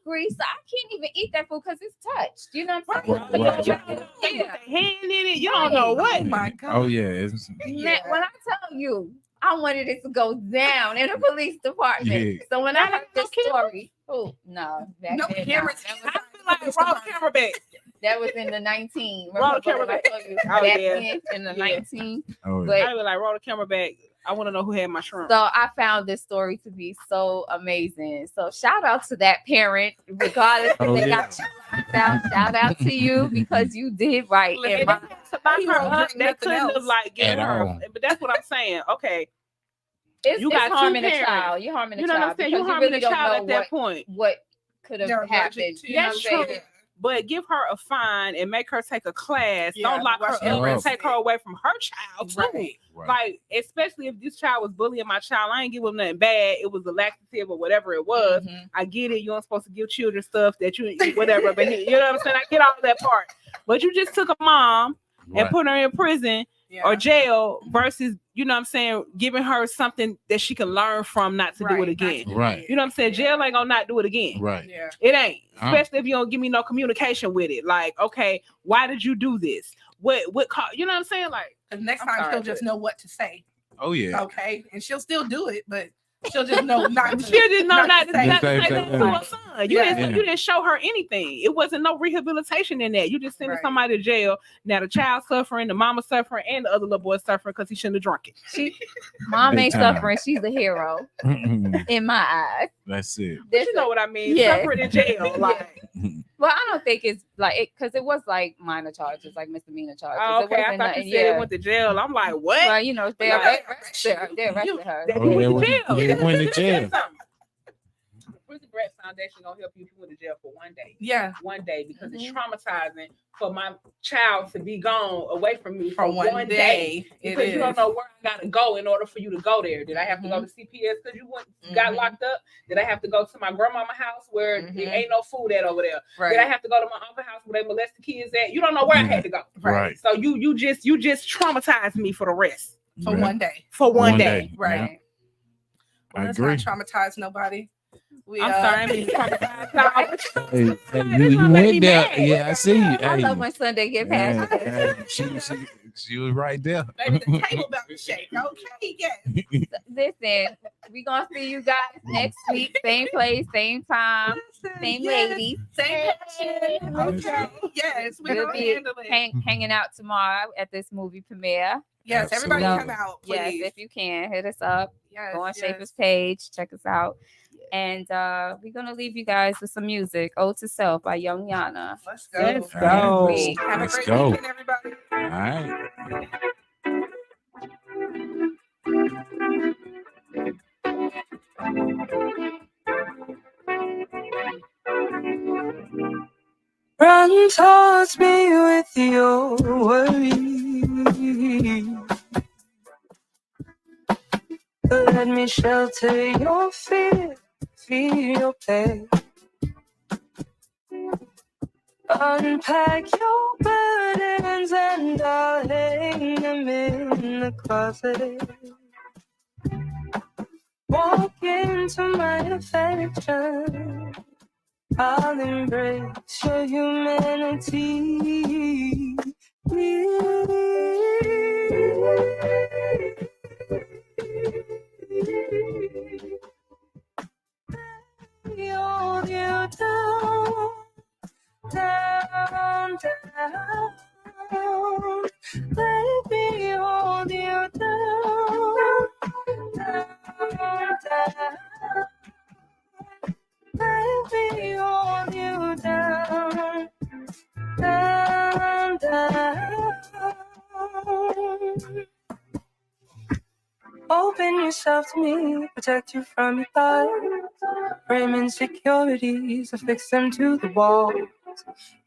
hungry, so I can't even eat that food because it's touched. You know what I'm Right, saying? right. Yeah. Hand in it. You don't know Oh what. my God. Oh, yeah. It's, Man, when I tell you, I wanted it to go down in the police department. Yeah. So when I heard this story, no, back No then, cameras. no. I feel like roll the camera back. That was in the 19. Roll the Remember camera what I back. told you? Oh, Back yeah. then in the 19. oh, yeah. But I was like, roll the camera back. I want to know who had my shrimp. so I found this story to be so amazing. So shout out to that parent, regardless if Oh, they yeah. got you locked out. Shout out to you because you did right. Look, And and my- to lock He her won't up, bring they nothing couldn't have else. like given At her. all. But that's what I'm saying. Okay, it's, you it's got two harming a parents. child. You're harming a you know child. what I'm saying. You because harming really a don't child know at that point. what could have They're allergic happened. to, You know That's what I'm true. saying? But give her a fine and make her take a class. Yeah, Don't lock her watch up her and up. take her away from her child too. Right. Right. Like, especially if this child was bullying my child, I ain't give him nothing bad. It was a laxative or whatever it was. Mhm. I get it. You aren't supposed to give children stuff that you whatever. But you know what I'm saying? I get all that part. But you just took a mom and Right. put her in prison Yeah. or jail versus, you know what I'm saying, giving her something that she can learn from not to do it again. Right. You know what I'm saying? Jail ain't gonna not do it again. Right. Yeah. It ain't. Uh. Especially if you don't give me no communication with it. Like, okay, why did you do this? What you know what I'm saying? Like, Because next I'm time sorry, she'll just know what to say. Oh, yeah. Okay. And she'll still do it, but she'll just know not to. she didn't know not to say. not to Same say thing. that to her son. You Yeah. didn't you didn't show her anything. It wasn't no rehabilitation in that. You just sending Right. somebody to jail. Now the child suffering, the mama suffering, and the other little boy suffering because he shouldn't have drunk it. Mom Big ain't time. suffering. She's a hero in my eyes. That's it. But you know what I mean? Yeah. Suffering in jail. Like, Well, I don't think it's like it because it was like minor charges, like misdemeanor charges. oh, It okay, I wasn't thought nothing- you said it went to jail. I'm like, what? Well, you know, they Well, arrested her. They arrested her. That Oh, he yeah, went to well, jail. yeah, went to jail. Prison Break Foundation gonna help you if you went to jail for one day. Yeah. One day because it's traumatizing for my child to be gone away from me For one day. It because you don't is. know where I gotta go in order for you to go there. Did I have to go to CPS because you got locked up? Did I have to go to my grandmama house where there ain't no food at over there? Right. Did I have to go to my uncle's house where they molest the kids at? You don't know where I had to go. Right. So you just traumatized me for the rest. For Right. one day. For one One day. day. Right. I Let's agree. not traumatize nobody. We, I'm sorry, I mean traumatized. Hey, That's you what made me went there. mad. Yeah, I see you. I Hey, love when Sunday get past. yeah, she was right there. Baby, the table about to shake. Okay, yes. Listen, we gonna see you guys next week, same place, same time, same Yes. ladies. Same passion. Okay. Yes, we We'll gonna be handle it. hanging out tomorrow at this movie premiere. Yes, everybody Absolutely. come out, Yes, please. if you can, hit us up. Yes, Go on yes. Shaper's page, check us out. And we're gonna leave you guys with some music. Ode to Self by Young Yana. Let's go. Let's All right. go. Great. Have a Let's great go. weekend, everybody. All right. Run towards me with your worries. Let me shelter your fear, feel your pain. Unpack your burdens and I'll hang them in the closet. Walk into my affection. I'll embrace your humanity. Hold you down, down, down. Let me hold you down, down, down. Let me hold you down, down, down. Open yourself to me, protect you from your thoughts. Frame insecurities, affix them to the wall.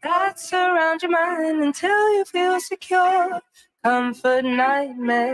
That surround your mind until you feel secure. Comfort nightmares.